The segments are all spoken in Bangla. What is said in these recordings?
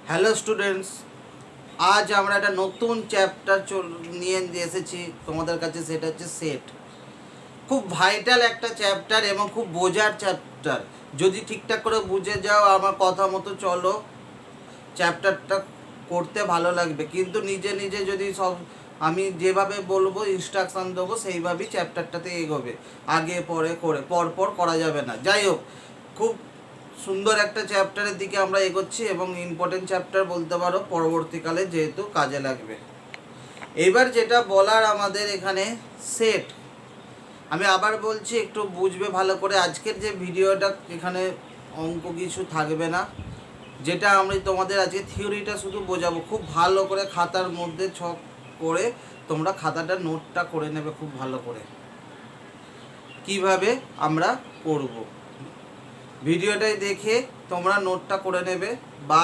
হ্যালো স্টুডেন্টস, আজ আমরা একটা নতুন চ্যাপ্টার নিয়ে এসেছি তোমাদের কাছে। সেটা হচ্ছে সেট। খুব ভাইটাল একটা চ্যাপ্টার এবং খুব বোঝার চ্যাপ্টার। যদি ঠিকঠাক করে বুঝে যাও, আমার কথা মতো চলো, চ্যাপ্টারটা করতে ভালো লাগবে। কিন্তু নিজে নিজে যদি সব আমি যেভাবে বলবো, ইনস্ট্রাকশান দেবো, সেইভাবেই চ্যাপ্টারটাতে এগোবে। আগে পরে করে পর করা যাবে না। যাই হোক, খুব সুন্দর একটা চ্যাপ্টারের দিকে আমরা এগোচ্ছি এবং ইম্পর্টেন্ট চ্যাপ্টার বলতে পারো, পরবর্তীকালে যেহেতু কাজে লাগবে। এবার যেটা বলার আমাদের এখানে সেট, আমি আবার বলছি, একটু বুঝবে ভালো করে। আজকের যে ভিডিওটা, এখানে অঙ্ক কিছু থাকবে না। যেটা আমি তোমাদের আজকে থিওরিটা শুধু বোঝাবো। খুব ভালো করে খাতার মধ্যে ছক করে তোমরা খাতাটা নোটটা করে নেবে খুব ভালো করে, কিভাবে আমরা করব। ভিডিওটাই দেখে তোমরা নোটটা করে নেবে বা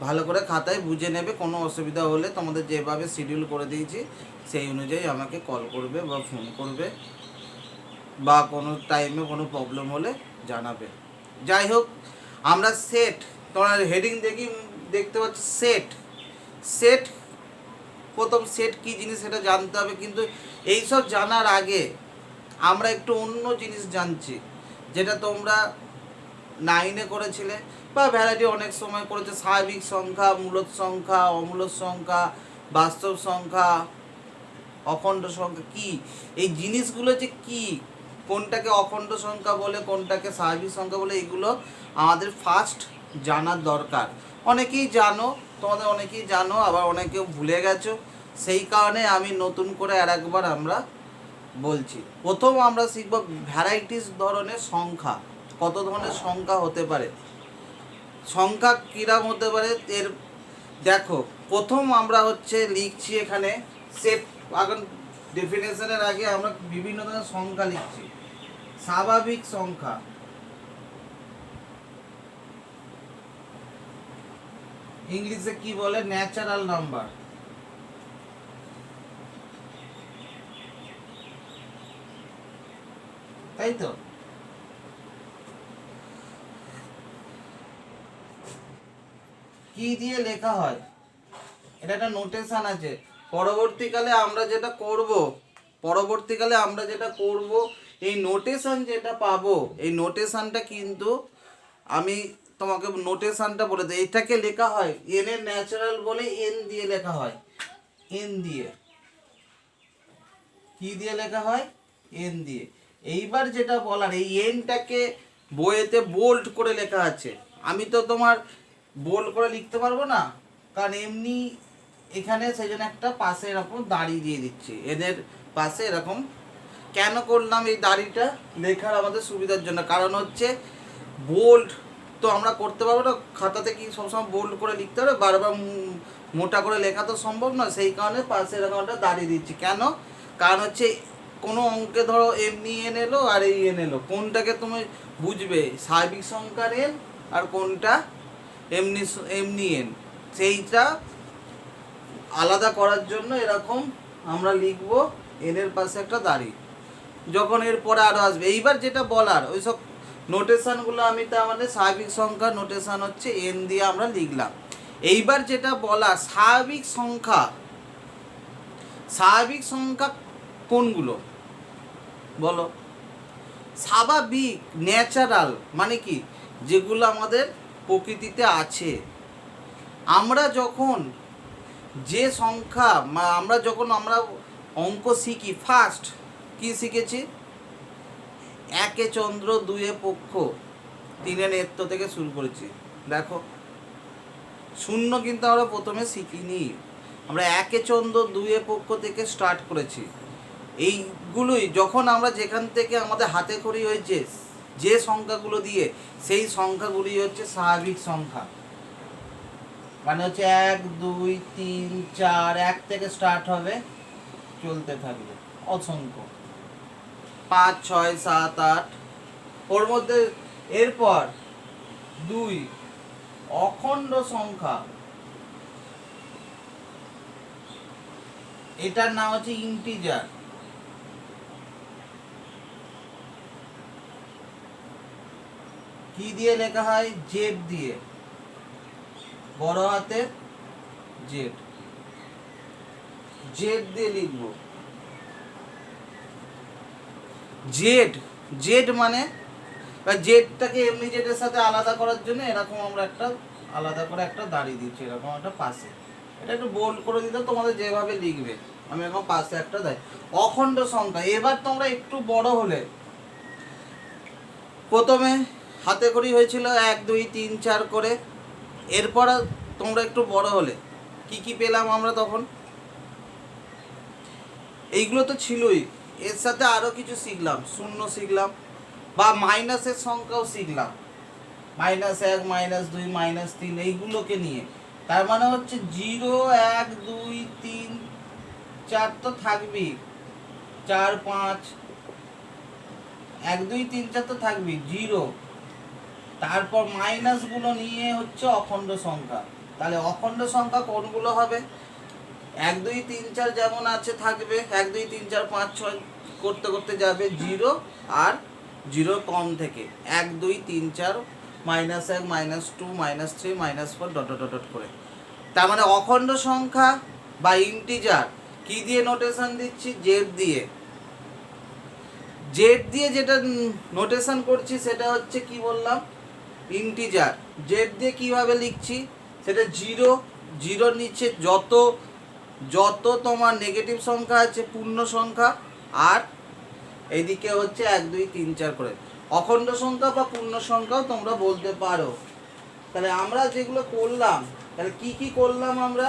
ভালো করে খাতায় বুঝে নেবে। কোনো অসুবিধা হলে তোমাদের যেভাবে শিডিউল করে দিয়েছি সেই অনুযায়ী আমাকে কল করবে বা ফোন করবে, বা কোনো টাইমে কোনো প্রবলেম হলে জানাবে। যাই হোক, আমরা সেট, তোমার হেডিং দেখতে পাচ্ছি সেট। সেট, প্রথম সেট কী জিনিস সেটা জানতে হবে। কিন্তু এইসব জানার আগে আমরা একটু অন্য জিনিস জানছি, যেটা তোমরা 9-এ করেছিলে বা ভ্যারাইটি অনেক সময় করেছে। স্বাভাবিক সংখ্যা, মূলদ সংখ্যা, অমূলদ সংখ্যা, বাস্তব সংখ্যা, অখণ্ড সংখ্যা কি, এই জিনিসগুলো যে কি, কোনটাকে অখণ্ড সংখ্যা বলে, কোনটাকে স্বাভাবিক সংখ্যা বলে, এগুলো আমাদের ফার্স্ট জানার দরকার। অনেকেই জানো, তোমাদের অনেকেই জানো, আবার অনেকেও ভুলে গেছো। সেই কারণে আমি নতুন করে আর একবার আমরা বলছি। প্রথম আমরা শিখব ভ্যারাইটিস ধরনের সংখ্যা। কত ধরনের সংখ্যা হতে পারে, সংখ্যা কিরম হতে পারে। এর দেখো, প্রথম আমরা লিখছি এখানে সেট। এখন ডেফিনেশনের আগে আমরা বিভিন্ন ধরনের সংখ্যা লিখছি। স্বাভাবিক সংখ্যা, ইংলিশে কি বলে, ন্যাচারাল নাম্বার। তাই তো, কি দিয়ে লেখা হয়, এটা একটা নোটেশন আছে। পরবর্তীকালে আমরা যেটা করব, এই নোটেশন যেটা পাবো, এই নোটেশনটা কিন্তু আমি তোমাকে নোটেশনটা বলে দিই। এটাকে লেখা হয় এন এর ন্যাচারাল বলে, এন দিয়ে লেখা হয়। এন দিয়ে, কি দিয়ে লেখা হয়, এন দিয়ে। এইবার যেটা বলার, এই এনটাকে বইয়েতে বোল্ড করে লেখা আছে। আমি তো তোমার বোল্ড করে লিখতে পারবো না, কারণ এমনি এখানে সেই জন্য একটা পাশে এরকম দাড়ি দিয়ে দিচ্ছি। এদের পাশে এরকম কেন করলাম, এই দাড়িটা লেখার আমাদের সুবিধার জন্য। কারণ বোল্ড তো আমরা করতে পারবো না, খাতাতে কি সবসময় বোল্ড করে লিখতে হবে, বারবার মোটা করে লেখা তো সম্ভব নয়। সেই কারণে পাশে এরকম একটা দাঁড়িয়ে দিচ্ছি। কেন? কারণ কোনো অঙ্কে ধরো এমনি এন এলো আর এই এন এলো, কোনটাকে তুমি বুঝবে স্বাভাবিক সংখ্যার এন আর কোনটা এমনি এমনি এন, সেইটা আলাদা করার জন্য এরকম আমরা লিখবো এনের পাশে একটা দাঁড়ি। যখন এর পরে আরও আসবে, এইবার যেটা বলার, ওইসব নোটেশানগুলো আমি তার মানে স্বাভাবিক সংখ্যা নোটেশান এন দিয়ে আমরা লিখলাম। এইবার যেটা বলা, স্বাভাবিক সংখ্যা কোনগুলো বলো? স্বাভাবিক, ন্যাচারাল মানে কি, যেগুলো আমাদের প্রকৃতিতে আছে। আমরা যখন যে সংখ্যা, আমরা অঙ্ক শিখি, ফার্স্ট কি শিখেছি, একে চন্দ্র, দুয়ে পক্ষ, তিনে নেত্র থেকে শুরু করেছি। দেখো, শূন্য কিন্তু আমরা প্রথমে শিখিনি, আমরা একে চন্দ্র দুয়ে পক্ষ থেকে স্টার্ট করেছি। এইগুলোই যখন আমরা যেখান থেকে আমাদের হাতে খড়ি হয়েছে যে সংখ্যাগুলো দিয়ে, সেই সংখ্যাগুলি স্বাভাবিক সংখ্যা। মানে 1 2 3 4, 1 থেকে স্টার্ট হবে, চলতে থাকবে অসংখ্য, 5 6 7 8, ওর মধ্যে এরপর 2 অখণ্ড সংখ্যা, এটার নাম ইন্টিজার। কি দিয়ে লেখা হয়, জেড দিয়ে। বড় হাতের জেড, জেড দিয়ে লিখব। জেড, জেড মানে জেডটাকে এমনি জেডের সাথে আলাদা করার জন্য এরকম আমরা একটা আলাদা করে একটা দাঁড়িয়ে দিচ্ছি, এরকম একটা পাশে। এটা একটু বোল্ড করে দিতে, তোমাদের যেভাবে লিখবে আমি এরকম পাশে একটা দেয়। অখণ্ড সংখ্যা, এবার তোমরা একটু বড় হলে, প্রথমে হাতে করি হয়েছিল 1 2 3 4 করে, এরপর তোমরা একটু বড় হলে কি কি পেলাম আমরা তখন? এইগুলো তো ছিলই, এর সাথে আরও কিছু শিখলাম, শূন্য শিখলাম বা মাইনাসের সংখ্যাও শিখলাম, -1 -2 -3 এইগুলোকে নিয়ে। তার মানে হচ্ছে 0 1 2 3 4 তো থাকবেই, 4 5 1 2 3 4 তো থাকবেই, 0, তারপর মাইনাসগুলো নিয়ে হচ্ছে অখণ্ড সংখ্যা। তাহলে অখণ্ড সংখ্যা কোনগুলো হবে? 1 2 3 4 যেমন আছে থাকবে, 1 2 3 4 5 6 করতে করতে যাবে 0, আর 0 কম থেকে 1 2 3 4 -1 -2 -3 -4 ডট ডট ডট করে। তার মানে অখণ্ড সংখ্যা বা ইন্টিজার কি দিয়ে নোটেশন দিচ্ছি? জেড দিয়ে। জেড দিয়ে যেটা নোটেশন করছি সেটা হচ্ছে কি বললাম? ইন্টিজার। জেড দিয়ে কিভাবে লিখছি সেটা 0, 0 নিচে যত যত তোমার নেগেটিভ সংখ্যা আছে পূর্ণ সংখ্যা, আর এইদিকে হচ্ছে 1 2 3 4 করে অখণ্ড সংখ্যা বা পূর্ণ সংখ্যাও তোমরা বলতে পারো। তাহলে আমরা যেগুলো করলাম, তাহলে কি কি করলাম আমরা?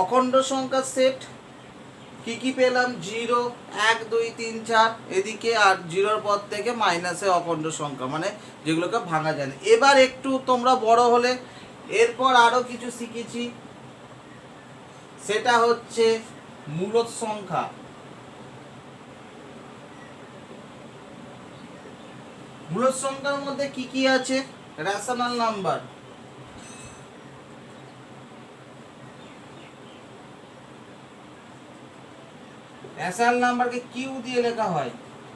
অখণ্ড সংখ্যার সেট কি কি পেলাম? 0 1 2 3 4 এদিকে, আর 0-র পর থেকে মাইনাসে অখণ্ড সংখ্যা, মানে যেগুলোকে ভাঙা যায় না। এবার একটু তোমরা বড় হলে এরপর আরও কিছু শিখেছি, সেটা হচ্ছে মূলদ সংখ্যা। মূলদ সংখ্যার মধ্যে কি কি আছে? রেশনাল নাম্বার, রেশনাল নাম্বারকে কিউ দিয়ে লেখা হয়,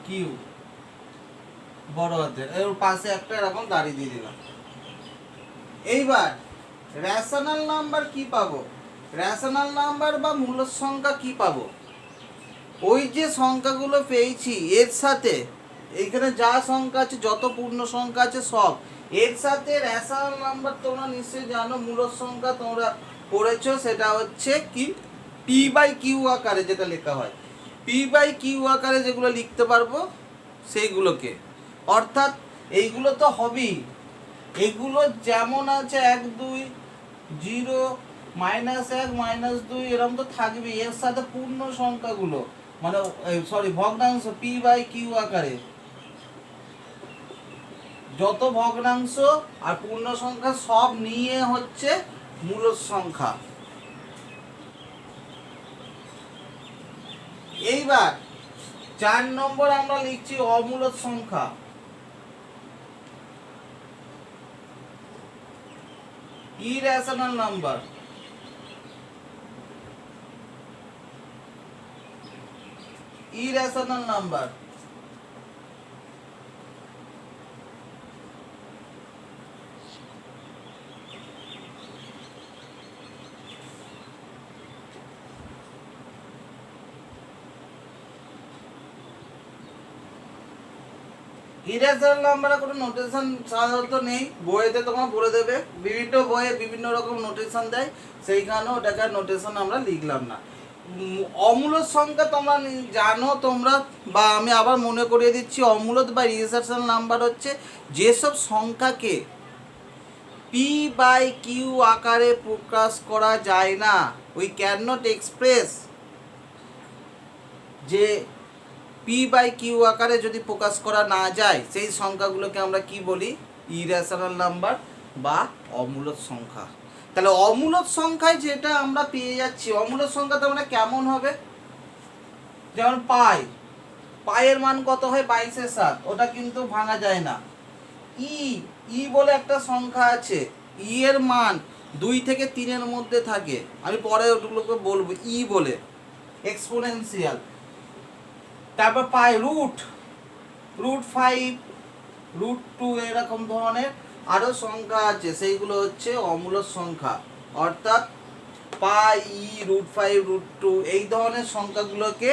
কিউ বড় হাতের, এর পাশে একটা এরকম দাঁড়িয়ে দিয়ে দিলাম। এইবার রেশনাল নাম্বার কি পাবো? রেশনাল নাম্বার বা মূলদ সংখ্যা কি পাবো? ওই যে সংখ্যাগুলো পেয়েছি এর সাথে, এইখানে যা সংখ্যা আছে, যত পূর্ণ সংখ্যা আছে সব, এর সাথে রেশনাল নাম্বার তোমরা নিশ্চয়ই জানো, মূলদ সংখ্যা তোমরা পড়েছো, সেটা হচ্ছে কি p/q আকারে যেটা লেখা হয়, p/q আকারে যেগুলো লিখতে পারবো সেইগুলোকে। অর্থাৎ এইগুলো তো হবেই, এগুলো যেমন আছে 1 2 0 -1 -2 এরকম তো থাকবে, এর সাথে পূর্ণ সংখ্যাগুলো মানে সরি ভগ্নাংশ p/q আকারে, যত ভগ্নাংশ আর পূর্ণ সংখ্যা সব নিয়ে হচ্ছে মূলদ সংখ্যা। এইবার 4 নম্বর আমরা লিখছি অমূলদ সংখ্যা। Irrational number, irrational number. Irrational নাম্বারে কোনো নোটেশন সাধারণত নেই, বইয়েতে তোমার বলে দেবে, বিভিন্ন বইয়ে বিভিন্ন রকম নোটেশন দেয়, সেইখানেও ওটাকে নোটেশন আমরা লিখলাম না। অমূলদ সংখ্যা তোমরা জানো তোমরা, বা আমি আবার মনে করিয়ে দিচ্ছি, অমূলদ বা ইরেশনাল নাম্বার হচ্ছে যেসব সংখ্যাকে p/q আকারে প্রকাশ করা যায় না, উই ক্যান নট এক্সপ্রেস, যে p/q আকারে যদি প্রকাশ করা না যায় সেই সংখ্যাগুলোকে আমরা কি বলি? ইরেশনাল নাম্বার বা অমূলদ সংখ্যা। তাহলে অমূলদ সংখ্যায় যেটা আমরা পেয়ে যাচ্ছি, অমূলদ সংখ্যাটা মানে কেমন হবে? যেমন পায়ের মান কত হয়? 22/7, ওটা কিন্তু ভাঙা যায় না। ই বলে একটা সংখ্যা আছে, ই এর মান 2 থেকে 3 এর মধ্যে থাকে, আমি পরে ওগুলোকে বলবো, ই বলে এক্সপোনেনশিয়াল। তারপর পাই √5, √2 এরকম ধরনের আরো সংখ্যা আছে, সেইগুলো হচ্ছে অমূলদ সংখ্যা, অর্থাৎ পাই, √5 √2 এই ধরনের সংখ্যাগুলোকে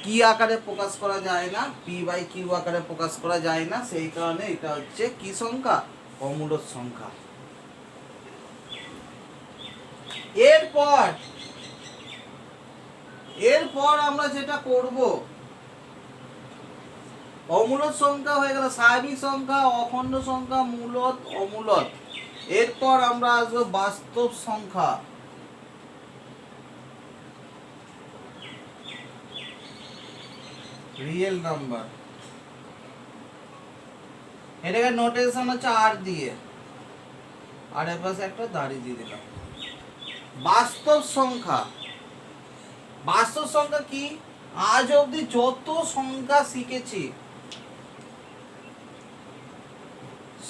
কি আকারে প্রকাশ করা যায় না, p/q আকারে প্রকাশ করা যায় না, সেই কারণে এটা হচ্ছে কি সংখ্যা, অমূলদ সংখ্যা। এরপর আমরা যেটা করব, অমূলদ সংখ্যা হয়ে গেল, স্বাভাবিক সংখ্যা, অখণ্ড সংখ্যা, মূলদ, অমূলদ। এরপর আমরা আসবো বাস্তব সংখ্যা। রিয়েল নাম্বার, এটাকে নোটেশন হচ্ছে আর দিয়ে, আর এর পাশে একটা দাড়ি দিয়ে দিলাম। বাস্তব সংখ্যা, বাস্তব সংখ্যা কি, আজ অবধি যত সংখ্যা শিখেছি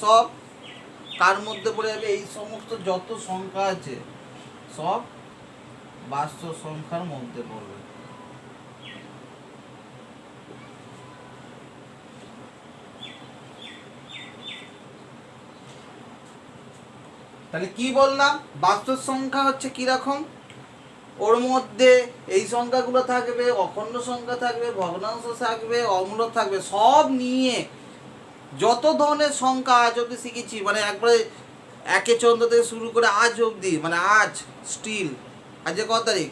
সব কার মধ্যে পড়ে যাবে, এই সমস্ত যত সংখ্যা আছে সব বাস্তব সংখ্যার মধ্যে পড়বে। তাহলে কি বললাম, বাস্তব সংখ্যা হচ্ছে কি রকম, ওর মধ্যে এই সংখ্যাগুলো থাকবে, অখণ্ড সংখ্যা থাকবে, ভগ্নাংশ থাকবে, অমূলদ থাকবে, সব নিয়ে যত ধরনের সংখ্যা আজ অবধি শিখেছি, মানে একবারে 1 থেকে শুরু করে আজ অবধি, মানে আজ স্টিল, আজকে কত তারিখ,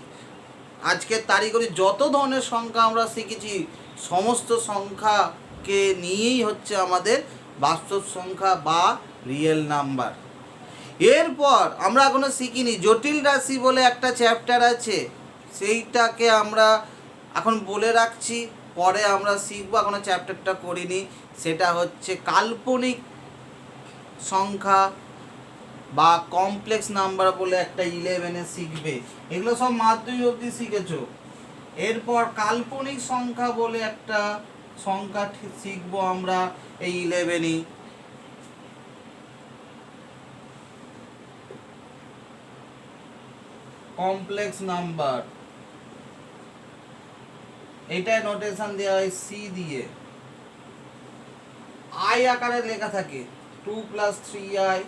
আজকের তারিখ অবধি যত ধরনের সংখ্যা আমরা শিখেছি সমস্ত সংখ্যাকে নিয়েই হচ্ছে আমাদের বাস্তব সংখ্যা বা রিয়েল নাম্বার। এরপর আমরা এখনো শিখিনি জটিল রাশি বলে একটা চ্যাপ্টার আছে, সেইটাকে আমরা এখন বলে রাখছি, পরে আমরা শিখবো, এখনো চ্যাপ্টারটা করিনি। সেটা হচ্ছে কাল্পনিক সংখ্যা বা কমপ্লেক্স নাম্বার বলে একটা 11-এ শিখবে, এগুলো সব মাধ্যমিক অবধি শিখেছো। এরপর কাল্পনিক সংখ্যা বলে একটা সংখ্যা শিখবো আমরা এই 11-ই। কমপ্লেক্স নাম্বার, এইটাই নোটেশন দেওয়া হয় সি দিয়ে, আই আকারে লেখা থাকে 2 + 3i,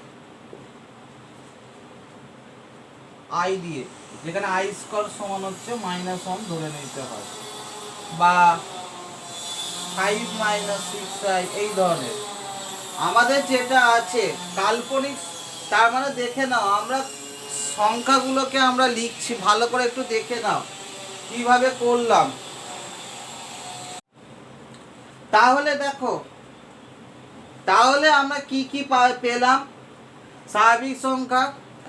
আই দিয়ে, যেখানে আই স্কোয়ার সমান হচ্ছে -1 ধরে নিতে হয়, বা 5 - 6i, এই ধরনের। আমাদের যেটা আছে কাল্পনিক, তার মানে দেখে নাও আমরা সংখ্যাগুলোকে আমরা লিখছি, ভালো করে একটু দেখে নাও কিভাবে করলাম। তাহলে দেখো, তাহলে আমরা কি কি পেলাম, স্বাভাবিক সংখ্যা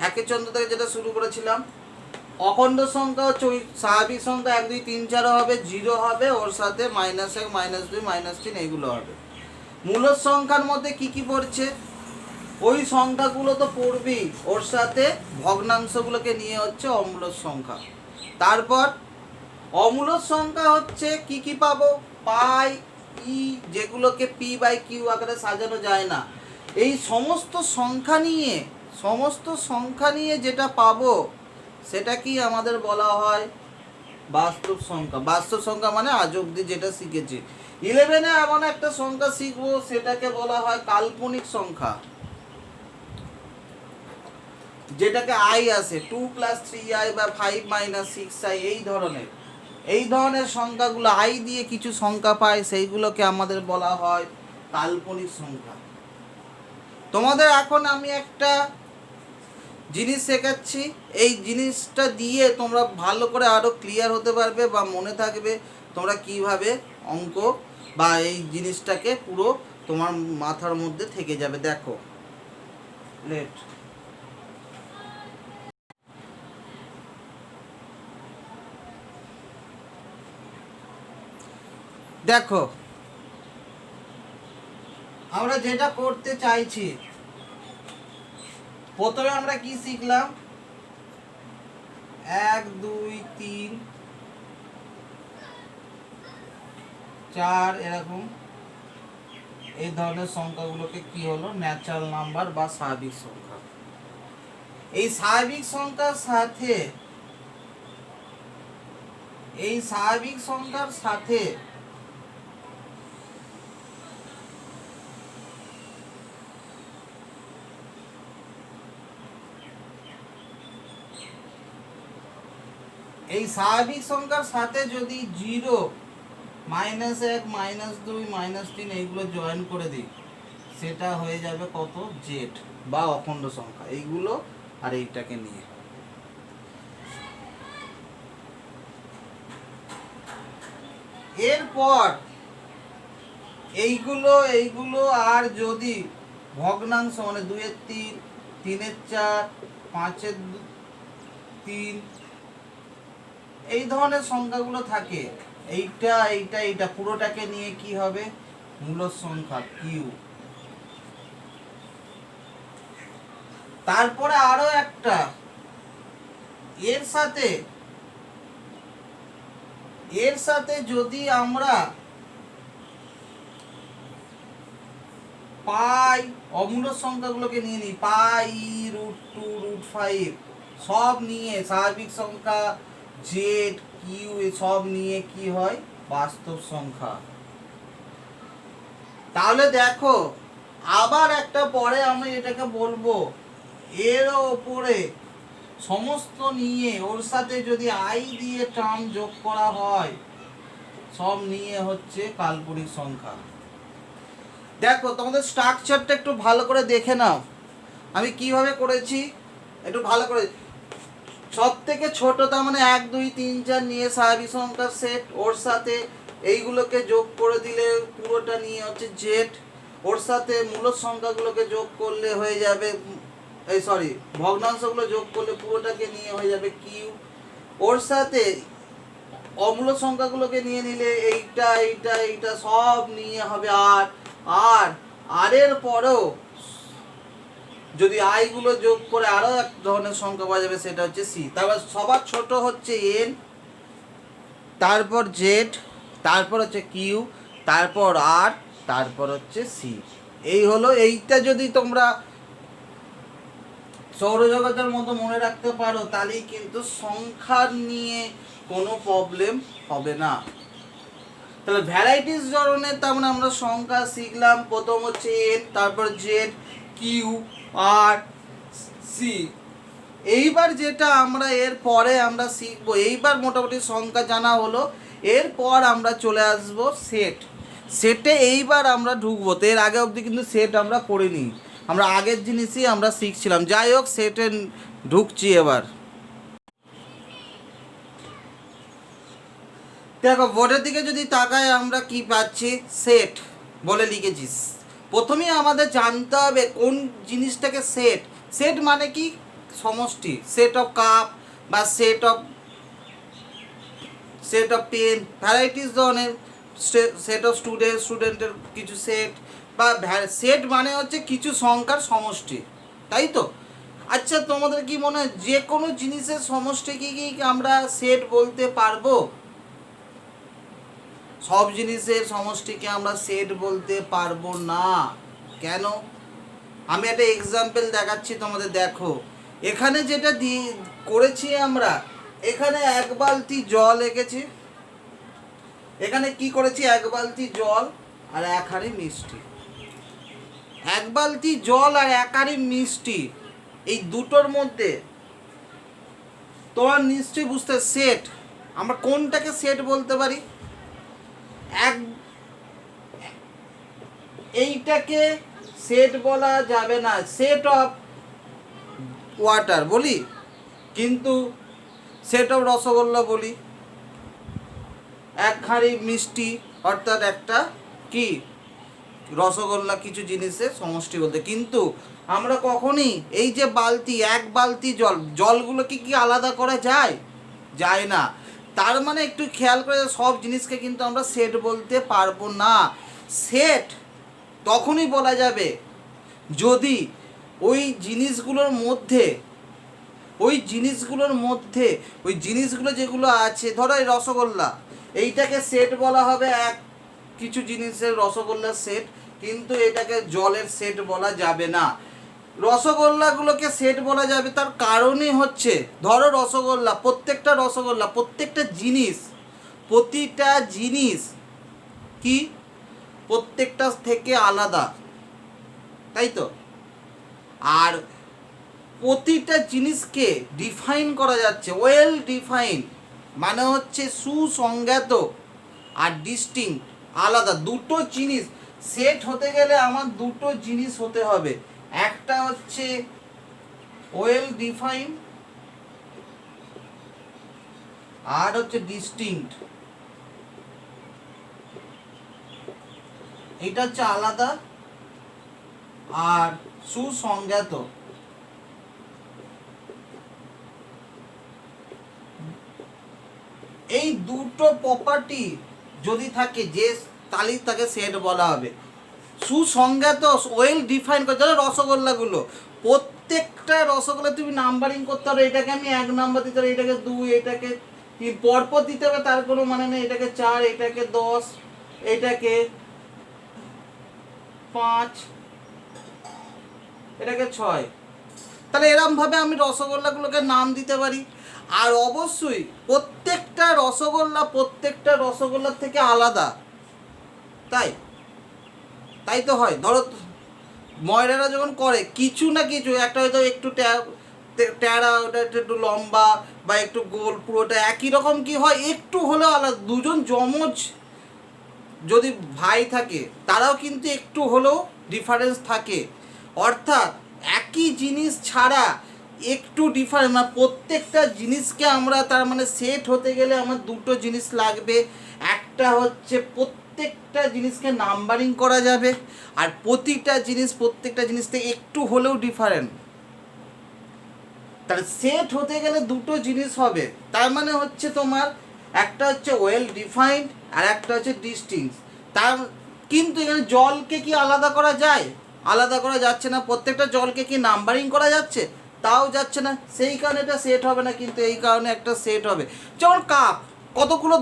1 থেকে যেটা শুরু করেছিলাম, অখণ্ড সংখ্যা হচ্ছে ওই স্বাভাবিক সংখ্যা 1 2 3 4 হবে, 0 হবে, ওর সাথে -1 -2 -3 এইগুলো হবে। মূলদ সংখ্যার মধ্যে কি কি পড়ছে, ওই সংখ্যাগুলো তো পড়বেই, ওর সাথে ভগ্নাংশগুলোকে নিয়ে হচ্ছে অমূলদ সংখ্যা। তারপর অমূলদ সংখ্যা হচ্ছে কি কি পাবো, পাই, ই, যেগুলোকে p/q আকারে সাজানো যায় না, এই সমস্ত সংখ্যা নিয়ে যেটা পাবো সেটা কি আমাদের বলা হয় বাস্তব সংখ্যা। বাস্তব সংখ্যা মানে আজ অব্দি যেটা শিখেছি। 11-এ এমন একটা সংখ্যা শিখবো সেটাকে বলা হয় কাল্পনিক সংখ্যা, যেটাকে আই আসে 2 + 3i বা 5 - 6i, এই ধরনের সংখ্যাগুলো আই দিয়ে কিছু সংখ্যা পায়, সেইগুলোকে আমাদের বলা হয় কাল্পনিক সংখ্যা। তোমাদের এখন আমি একটা জিনিস শেখাচ্ছি, এই জিনিসটা দিয়ে তোমরা ভালো করে আরো ক্লিয়ার হতে পারবে বা মনে থাকবে তোমরা কিভাবে অঙ্ক বা এই জিনিসটাকে পুরো তোমার মাথার মধ্যে থেকে যাবে। দেখো, লেট, দেখো আমরা যেটা করতে চাইছি, প্রথমে আমরা কি শিখলাম, 1 2 3 4 এরকম এই ধরনের সংখ্যাগুলোকে কি হলো, ন্যাচারাল নাম্বার বা স্বাভাবিক সংখ্যা। এই স্বাভাবিক সংখ্যার সাথে এই স্বাভাবিক সংখ্যার সাথে যদি 0, -1, -2, -3 এইগুলো জয়েন করে দিই, সেটা হয়ে যাবে কত? জেড বা অখণ্ড সংখ্যা। এইগুলো আর এইটাকে নিয়ে এরপর এইগুলো আর যদি ভগ্নাংশ মানে 2-এর 3, 3-এর 4, 5-এর 3 এই ধরনের সংখ্যাগুলো থাকে, এইটা পুরোটাকে নিয়ে কি হবে? মূলদ সংখ্যা কিউ। তারপরে আরো একটা, এর সাথে যদি আমরা পাই অমূলদ সংখ্যাগুলোকে নিয়ে নিই, পাই, √2, √5 সব নিয়ে স্বাভাবিক সংখ্যা জেড কিউ সব নিয়ে কি হয়? বাস্তব সংখ্যা। তাহলে দেখো আবার একটা পরে আমি এটাকে বলবো, এর ওপরে সমস্ত নিয়ে ওর সাথে যদি আই দিয়ে টার্ম যোগ করা হয়, সব নিয়ে হচ্ছে কাল্পনিক সংখ্যা। দেখো তোমাদের স্ট্রাকচারটা একটু ভালো করে দেখে নাও, আমি কিভাবে করেছি একটু ভালো করে। সব থেকে ছোট তার মানে 1, 2, 3, 4 নিয়ে স্বাভাবিক সংখ্যার সেট, ওর সাথে এইগুলোকে যোগ করে দিলে পুরোটা নিয়ে হচ্ছে জেড, ওর সাথে মূলদ সংখ্যাগুলোকে যোগ করলে হয়ে যাবে, ভগ্নাংশগুলো যোগ করলে পুরোটাকে নিয়ে হয়ে যাবে কিউ, ওর সাথে অমূলদ সংখ্যাগুলোকে নিয়ে নিলে এইটা সব নিয়ে হবে আর এর পরেও যদি আই গুলো যোগ করে আরো এক ধরনের সংখ্যা পাওয়া যাবে, সেটা হচ্ছে সি। তারপর সবার ছোট হচ্ছে এন, তারপর জেড, তারপর হচ্ছে কিউ, তারপর আর, তারপর হচ্ছে সি। এই হলো, এইটা যদি তোমরা সৌরজগতের মতো মনে রাখতে পারো, তাহলেই কিন্তু সংখ্যার নিয়ে কোনো প্রবলেম হবে না। তাহলে ভ্যারাইটিস ধরনের তার মানে আমরা সংখ্যা শিখলাম, প্রথম হচ্ছে এন, তারপর জেড, কিউ, আর, সি। এইবার যেটা আমরা এর পরে আমরা শিখবো, এইবার মোটামুটি সংখ্যা জানা হলো, এরপর আমরা চলে আসব সেটে এইবার আমরা ঢুকবো। তো এর আগে অবধি কিন্তু সেট আমরা করিনি, আমরা আগের জিনিসই আমরা শিখছিলাম। যাই হোক, সেটে ঢুকছি এবার। দেখো বোর্ডের দিকে যদি তাকাই, আমরা কি পাচ্ছি? সেট বলে লিখেছিস। প্রথমেই আমাদের জানতে হবে কোন জিনিসটাকে সেট মানে কি? সমষ্টি, সেট অফ কাপ বা সেট অফ পেন, ভ্যারাইটিস ধরনের সেট অফ স্টুডেন্টের কিছু সেট, বা সেট মানে হচ্ছে কিছু সংখ্যার সমষ্টি, তাই তো? আচ্ছা, তোমাদের কি মনে হয় যে কোনো জিনিসের সমষ্টিকে কি আমরা সেট বলতে পারবো? সব জিনিসের সমষ্টিকে আমরা সেট বলতে পারবো না। কেন? আমি একটা এক্সাম্পল দেখাচ্ছি তোমাদের। দেখো এখানে যেটা করেছি আমরা, এখানে 1 বালতি জল এঁকেছি, এখানে কি করেছি? 1 বালতি জল আর 1 হাঁড়ি মিষ্টি। 1 বালতি জল আর 1 হাঁড়ি মিষ্টি, এই দুটোর মধ্যে তোমার নিশ্চয়ই বুঝতে সেট, আমরা কোনটাকে সেট বলতে পারি? এইটাকে সেট বলা যাবে না, সেট অফ ওয়াটার বলি, কিন্তু সেট অফ রসগোল্লা বলি। 1 হাঁড়ি মিষ্টি অর্থাৎ একটা কি রসগোল্লা, কিছু জিনিসের সমষ্টি বলতে। কিন্তু আমরা কখনই এই যে বালতি, 1 বালতি জলগুলো কি আলাদা করা যায় না। তার মানে একটু খেয়াল করে, সব জিনিসকে কিন্তু আমরা সেট বলতে পারবো না। সেট তখনই বলা যাবে যদি ওই জিনিসগুলোর মধ্যে ওই জিনিসগুলো যেগুলো আছে, ধরো এই রসগোল্লা, এইটাকে সেট বলা হবে কিছু জিনিসের রসগোল্লার সেট, কিন্তু এটাকে জলের সেট বলা যাবে না। রসগোল্লাগুলোকে সেট বলা যাবে, তার কারণই হচ্ছে, ধরো প্রত্যেকটা জিনিস কি প্রত্যেকটা থেকে আলাদা, তাই তো? আর প্রতিটা জিনিসকে ডিফাইন করা যাচ্ছে, ওয়েল ডিফাইন, মানে হচ্ছে সুসংজ্ঞাত আর ডিস্টিংক্ট আলাদা। দুটো জিনিস সেট হতে গেলে আমার দুটো জিনিস হতে হবে, একটা হচ্ছে ওয়েল ডিফাইন আর হচ্ছে ডিস্টিংক্ট। এটা হচ্ছে আলাদা আর সুসংজ্ঞাত। এই দুটো প্রপার্টি যদি থাকে যে তাহলেই তাকে সেট বলা হবে। সুসংজ্ঞাত ওয়েল ডিফাইন করে, ধরো রসগোল্লাগুলো, প্রত্যেকটা রসগোল্লা তুমি নাম্বারিং করতে হবে, এটাকে আমি 1 নাম্বার দিতে হবে, এটাকে 2, এটাকে পরপর দিতে হবে, তার কোনো মানে নেই। এটাকে 4, এটাকে 10, এটাকে 5, এটাকে 6। তাহলে এরমভাবে আমি রসগোল্লাগুলোকে নাম দিতে পারি। আর অবশ্যই প্রত্যেকটা রসগোল্লার থেকে আলাদা, তাই তাই তো হয়। ধরো ময়রারা যখন করে কিছু না কিছু, একটা হয়তো একটু ট্যাড়া, ওটা একটু লম্বা বা একটু গোল, পুরোটা একই রকম কি হয়, একটু হলেও আলাদা। দুজন যমজ যদি ভাই থাকে তারাও কিন্তু একটু হলেও ডিফারেন্স থাকে। অর্থাৎ একই জিনিস ছাড়া একটু ডিফারেন্স, মানে প্রত্যেকটা জিনিসকে আমরা তার মানে সেট হতে গেলে আমার দুটো জিনিস লাগবে। একটা হচ্ছে প্রত্যেকটা জিনিসকে নাম্বারিং করা যাবে, আর প্রত্যেকটা জিনিস থেকে একটু হলেও ডিফারেন্ট। তাহলে সেট হতে গেলে দুটো জিনিস হবে, তার মানে হচ্ছে তোমার একটা হচ্ছে ওয়েল ডিফাইন্ড আর একটা হচ্ছে ডিস্টিংক্ট। তার কিন্তু এখানে জলকে কি আলাদা করা যায়? আলাদা করা যাচ্ছে না। প্রত্যেকটা জলকে কি নাম্বারিং করা যাচ্ছে? তাও যাচ্ছে না। সেই কারণে এটা সেট হবে না, কিন্তু এই কারণে একটা সেট হবে। যেমন কাপ, কতগুলো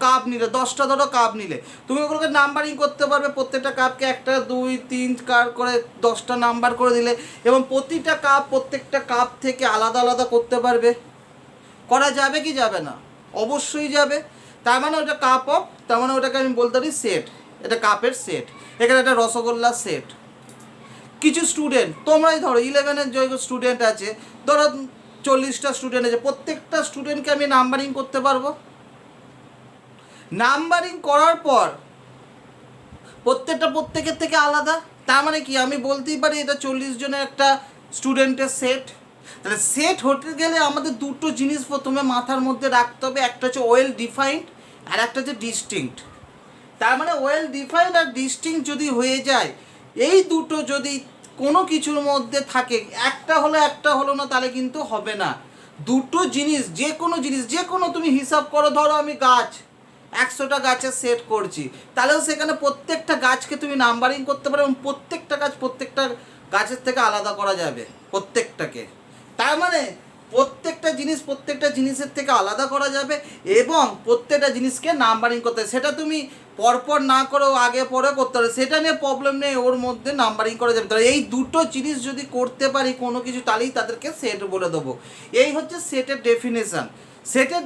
কাপ নিলে, 10টা ধরো কাপ নিলে, তুমি ওগুলোকে নাম্বারিং করতে পারবে। প্রত্যেকটা কাপকে 1, 2, 3 করে 10টা নাম্বার করে দিলে, এবং প্রত্যেকটা কাপ থেকে আলাদা আলাদা করতে পারবে। করা যাবে কি যাবে না? অবশ্যই যাবে। তার মানে ওটা কাপ অফ, তার মানে ওটাকে আমি বলতে পারি সেট। এটা কাপের সেট, এখানে একটা রসগোল্লার সেট। কিছু স্টুডেন্ট, তোমরাই ধরো 11-এর যে স্টুডেন্ট আছে, ধরো 40টা স্টুডেন্ট আছে, প্রত্যেকটা স্টুডেন্টকে আমি নাম্বারিং করতে পারবো। নাম্বারিং করার পর প্রত্যেকের থেকে আলাদা। তার মানে কি আমি বলতেই পারি এটা 40 জনের একটা স্টুডেন্টের সেট। তাহলে সেট হতে গেলে আমাদের দুটো জিনিস প্রথমে মাথার মধ্যে রাখতে হবে, একটা হচ্ছে ওয়েল ডিফাইন্ড আর একটা হচ্ছে ডিস্টিংক্ট। তার মানে ওয়েল ডিফাইন্ড আর ডিস্টিংক্ট যদি হয়ে যায়, এই দুটো যদি কোনো কিছুর মধ্যে থাকে, একটা হলো না, তাহলে কিন্তু হবে না। দুটো জিনিস, যে কোনো তুমি হিসাব করো, ধরো আমি গাছ 100টা গাছের সেট করছি, তাহলেও সেখানে প্রত্যেকটা গাছকে তুমি নাম্বারিং করতে পারো, এবং প্রত্যেকটা গাছের থেকে আলাদা করা যাবে প্রত্যেকটাকে। তার মানে প্রত্যেকটা জিনিসের থেকে আলাদা করা যাবে, এবং প্রত্যেকটা জিনিসকে নাম্বারিং করতে হবে। সেটা তুমি পরপর না করেও আগে পরে করতে হবে, সেটা নিয়ে প্রবলেম নেই, ওর মধ্যে নাম্বারিং করা যাবে। তাহলে এই দুটো জিনিস যদি করতে পারি কোনো কিছু, তাহলেই তাদেরকে সেট বলে দেবো। এই হচ্ছে সেটের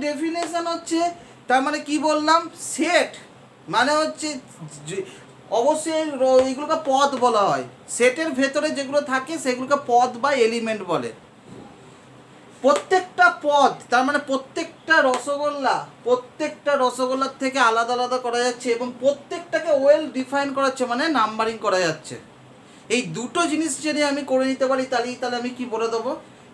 ডেফিনেশন হচ্ছে, তার মানে কি বললাম, সেট মানে হচ্ছে অবশ্যই এইগুলোকে পদ বলা হয়। সেটের ভেতরে যেগুলো থাকে সেগুলোকে পদ বা এলিমেন্ট বলে। প্রত্যেকটা পদ, তার মানে প্রত্যেকটা রসগোল্লার থেকে আলাদা আলাদা করা যাচ্ছে, এবং প্রত্যেকটাকে ওয়েল ডিফাইন করা যাচ্ছে, মানে নাম্বারিং করা যাচ্ছে। এই দুটো জিনিস যদি আমি করে নিতে পারি, তাহলে আমি কি বলে দেবো,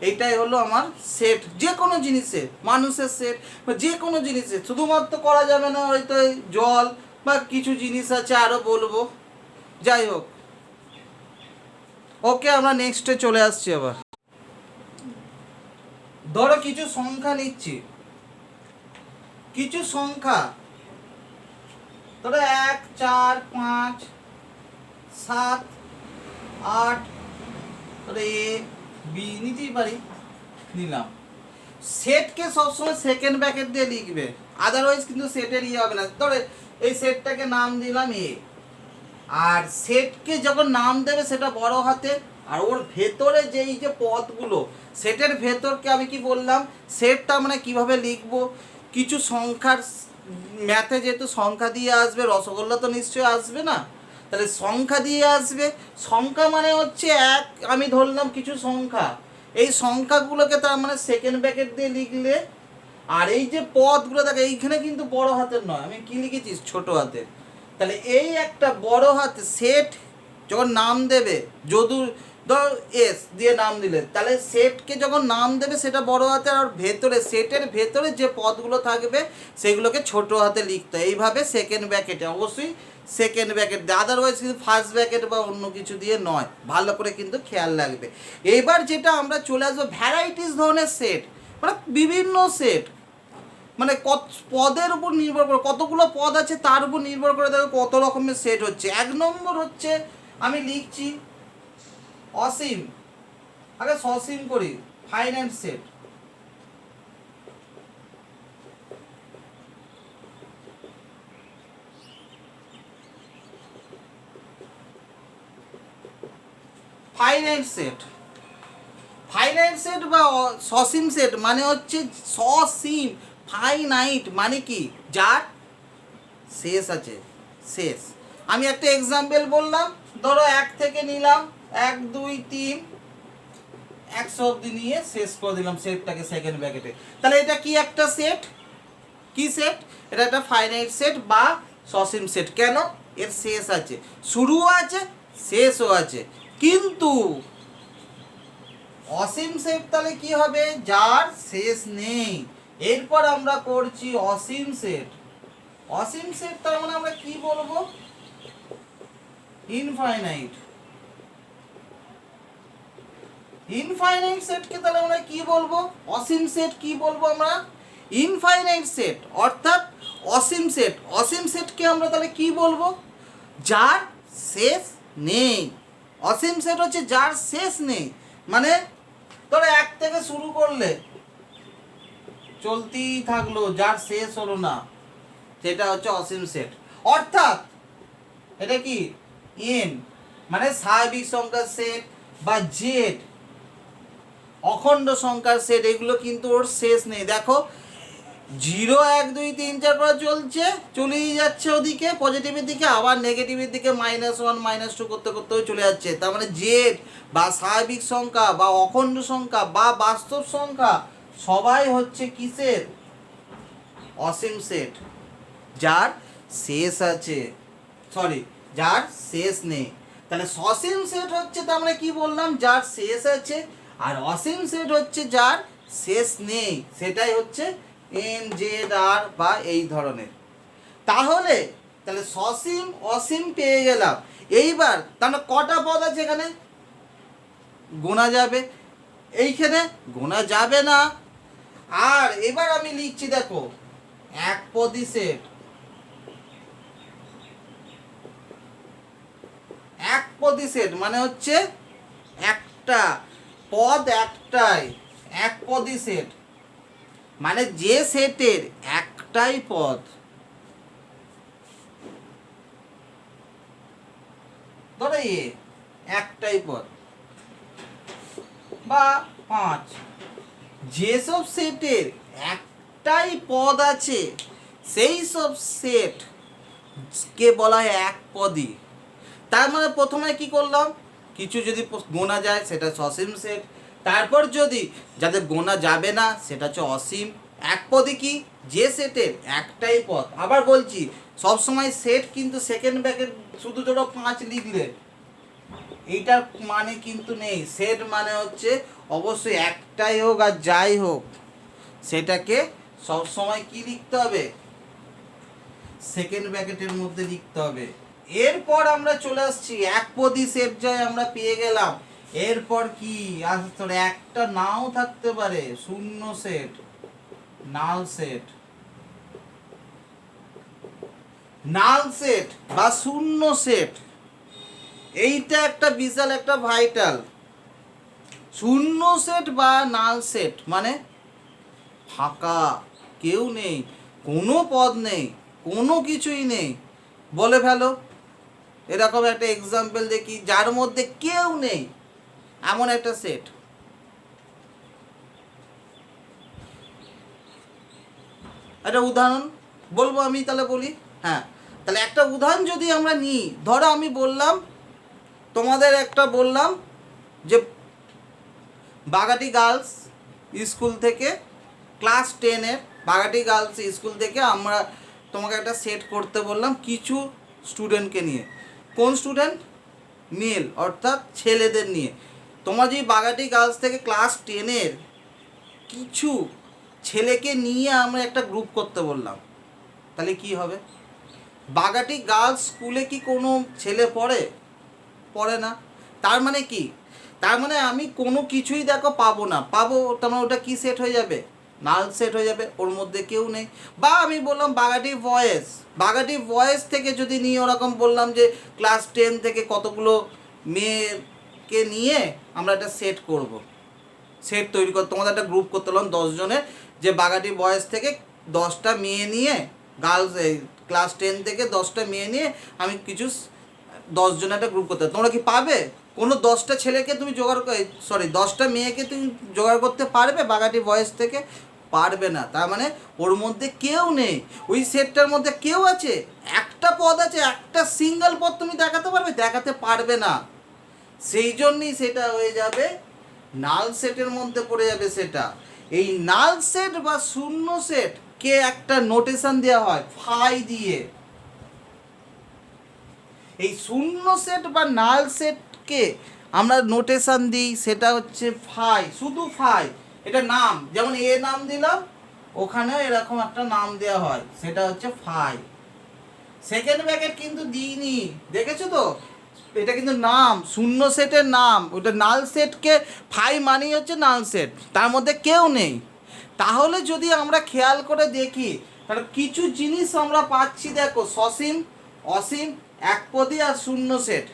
এইটাই হলো আমার সেট। যে কোনো জিনিসের, মানুষের সেট বা যে কোনো জিনিসের, শুধুমাত্র করা যাবে না হয়তো এই জল বা কিছু জিনিস আছে আরও বলবো। যাই হোক, ওকে, আমরা নেক্সটে চলে আসছি। আবার ধরো কিছু সংখ্যা নিচ্ছি, ধরো 1, 4, 5, 7, 8, ধরো এ বি নিতেই পারি, নিলাম। সেটকে সবসময় সেকেন্ড ব্র্যাকেট দিয়ে লিখবে, আদারওয়াইজ কিন্তু সেটের হবে না। ধরো এই সেটটাকে নাম দিলাম এ, আর সেটকে যখন নাম দেবে সেটা বড় হাতে, আর ওর ভেতরে যেই যে পদগুলো, সেটের ভেতরকে আমি কি বললাম, সেটটা মানে কিভাবে লিখবো, কিছু সংখ্যার, ম্যাথে যেহেতু সংখ্যা দিয়ে আসবে, রসগোল্লা তো নিশ্চয়ই আসবে না, তাহলে সংখ্যা দিয়ে আসবে। সংখ্যা মানে হচ্ছে আমি ধরলাম কিছু সংখ্যা, এই সংখ্যাগুলোকে তার মানে সেকেন্ড ব্র্যাকেট দিয়ে লিখলে আর এই যে পদগুলো দেখো এইখানে কিন্তু বড় হাতের নয়, আমি কি লিখেছি ছোট হাতের। তাহলে এই একটা বড় হাতে সেট যখন নাম দেবে, যদু ধর এস দিয়ে নাম দিলে, তাহলে সেটকে যখন নাম দেবে সেটা বড় হাতে, আর ভেতরে সেটের ভেতরে যে পদগুলো থাকবে সেগুলোকে ছোট হাতে লিখতে হয়। এইভাবে সেকেন্ড ব্র্যাকেটে, অবশ্যই সেকেন্ড ব্র্যাকেট, আদারওয়াইজ কিন্তু ফার্স্ট ব্র্যাকেট বা অন্য কিছু দিয়ে নয়, ভালো করে কিন্তু খেয়াল রাখবে। এবার যেটা আমরা চলে আসবো ভ্যারাইটিস ধরনের সেট, মানে বিভিন্ন সেট, মানে কত পদের উপর নির্ভর করে, কতগুলো পদ আছে তার উপর নির্ভর করে দেখো কত রকমের সেট হচ্ছে। 1 নম্বর হচ্ছে, আমি লিখছি অসীম, আগে সসীম করি, finite set. Finite set, finite set বা সসীম সেট মানে হচ্ছে সসীম, ফাইনাইট মানে কি, যার শেষ আছে, শেষ। আমি একটা এক্সাম্পল বললাম, ধরো 1 থেকে নিলাম 1 2 3 100 অবধি নিয়ে শেষ করে দিলাম সেটটাকে সেকেন্ড ব্র্যাকেটে। তাহলে এটা কি একটা সেট, কি সেট, এটা একটা ফাইনাইট সেট বা সসীম সেট। কেন, এর শেষ আছে, শুরুও আছে শেষও আছে। কিন্তু অসীম সেট তাহলে কি হবে, যার শেষ নেই। এরপর আমরা করছি অসীম সেট। অসীম সেট তার মানে আমরা কি বলবো, ইনফাইনাইট। ইনফাইনাইট সেটকে তাহলে আমরা কি বলবো, অসীম সেট কি বলবো আমরা, ইনফাইনাইট সেট অর্থাৎ অসীম সেট। অসীম সেটকে আমরা তাহলে কি বলবো, যার শেষ নেই। অসীম সেট হচ্ছে যার শেষ নেই, মানে ধরো 1 থেকে শুরু করলে চলতেই থাকলো, যার শেষ হলো না, সেটা হচ্ছে অসীম সেট। অর্থাৎ এটা কি এন মানে স্বাভাবিক সংখ্যার সেট বা জেড অখণ্ড সংখ্যার সেট, এগুলো কিন্তু ওর শেষ নেই। দেখো 0 1 2 3 4 করে চলছে, চলেই যাচ্ছে ওদিকে পজিটিভের দিকে, আবার নেগেটিভের দিকে -1 -2 করতে করতেও চলে যাচ্ছে। তার মানে জেড বা স্বাভাবিক সংখ্যা বা অখণ্ড সংখ্যা বা বাস্তব সংখ্যা সবাই হচ্ছে কিসের, অসীম সেট, যার শেষ আছে, সরি যার শেষ নেই। তাহলে সসীম সেট হচ্ছে, তার মানে কি বললাম, যার শেষ আছে, আর অসীম সেট হচ্ছে যার শেষ নেই, সেটাই হচ্ছে এন জেড আর বা এই ধরনের। তাহলে তাহলে সসীম অসীম পেয়ে গেলাম। এইবার তাহলে কটা পদ আছে এখানে, গোনা যাবে, এইখানে গোনা যাবে না। আর এবার আমি লিখছি দেখো এক পদী সেট, এক পদী সেট মানে হচ্ছে একটা পদ একটাই, এক পদী সেট মানে যে সেটের একটাই পদ, ধরো একটাই পদ বা 5, যেসব সেটের একটাই পদ আছে সেই সব সেট কে বলা হয় এক পদী। তার মানে প্রথমে কি করলাম, কিছু যদি গোনা যায় সেটা সসীম সেট, তারপর যদি যাদের গোনা যাবে না সেটা হচ্ছে অসীম। এক পদে কি, যে সেটের একটাই পদ। আবার বলছি সবসময় সেট কিন্তু সেকেন্ড ব্র্যাকেট শুধু ধরো 5 লিখলে এইটার মানে কিন্তু নেই। সেট মানে হচ্ছে অবশ্যই একটাই হোক আর যাই হোক সেটাকে সবসময় কি লিখতে হবে, সেকেন্ড ব্র্যাকেটের মধ্যে লিখতে হবে। এরপর আমরা চলে আসছি একপদী সেট জয় আমরা পেয়ে গেলাম। এরপর কি আসতে, একটা নাও থাকতে পারে, শূন্য set, null set, null set বা শূন্য সেট, এইটা একটা বিশাল একটা ভাইটাল। শূন্য সেট বা নাল সেট মানে ফাঁকা, কেউ নেই, কোনো পদ নেই, কোনো কিছুই নেই, বলে ফেলো এরকম একটা এক্সাম্পল দেখি যার মধ্যে কেউ নেই, এমন একটা সেট। একটা উদাহরণ বলবো আমি, তাহলে বলি, হ্যাঁ তাহলে একটা উদাহরণ যদি আমরা নিই, ধরো আমি বললাম তোমাদের একটা বললাম যে বাগাটি গার্লস স্কুল থেকে ক্লাস 10-এর বাগাটি গার্লস স্কুল থেকে আমরা তোমাকে একটা সেট করতে বললাম কিছু স্টুডেন্টকে নিয়ে। কোন স্টুডেন্ট? মেল, অর্থাৎ ছেলেদের নিয়ে। তোমার যদি বাগাটি গার্লস থেকে ক্লাস 10-এর কিছু ছেলেকে নিয়ে আমরা একটা গ্রুপ করতে বললাম, তাহলে কি হবে? বাগাটি গার্লস স্কুলে কি কোনো ছেলে পড়ে না। তার মানে কি? তার মানে আমি কোনো কিছুই দেখো পাবো না, তার মানে ওটা কি সেট হয়ে যাবে? নাল সেট হয়ে যাবে, ওর মধ্যে কেউ নেই। বা আমি বললাম বাগাটি ভয়েস থেকে যদি নিয়ে ওরকম বললাম যে ক্লাস 10 থেকে কতগুলো মেয়েকে নিয়ে আমরা একটা সেট করব, সেট তৈরি করতে তোমাদের একটা গ্রুপ করতে হলাম 10 জনের, যে বাগাটি বয়েজ থেকে 10টা মেয়ে নিয়ে, গার্লস ক্লাস 10 থেকে 10টা মেয়ে নিয়ে আমি কিছু 10 জনের একটা গ্রুপ করতে। তোমরা কি পাবে? কোনো 10টা ছেলেকে তুমি 10টা মেয়েকে তুমি জোগাড় করতে পারবে বাগাটি বয়েজ থেকে? পারবে না। তার মানে ওর মধ্যে কেউ নেই, ওই সেটটার মধ্যে কেউ আছে, একটা পদ আছে, একটা সিঙ্গেল পদ তুমি দেখাতে পারবে? দেখাতে পারবে না। সেই জন্যই সেটা হয়ে যাবে নাল সেটের মধ্যে পড়ে যাবে। সেটা এই নাল সেট বা শূন্য সেট কে একটা নোটেশন দেওয়া হয় ফাই দিয়ে। এই শূন্য সেট বা নাল সেটকে আমরা নোটেশন দিই, সেটা হচ্ছে ফাই, শুধু ফাই। এটা নাম, যেমন এ নাম দিলাম, ওখানেও এরকম একটা নাম দেওয়া হয়, সেটা হচ্ছে ফাই। সেকেন্ড ব্র্যাকেট কিন্তু দিইনি, দেখেছো তো? এটা কিন্তু নাম, শূন্য সেটের নাম। ওটা নাল সেটকে ফাই মানেই হচ্ছে নাল সেট, তার মধ্যে কেউ নেই। তাহলে যদি আমরা খেয়াল করে দেখি, তাহলে কিছু জিনিস আমরা পাচ্ছি, দেখো সসীম, অসীম, একপদী আর শূন্য সেট।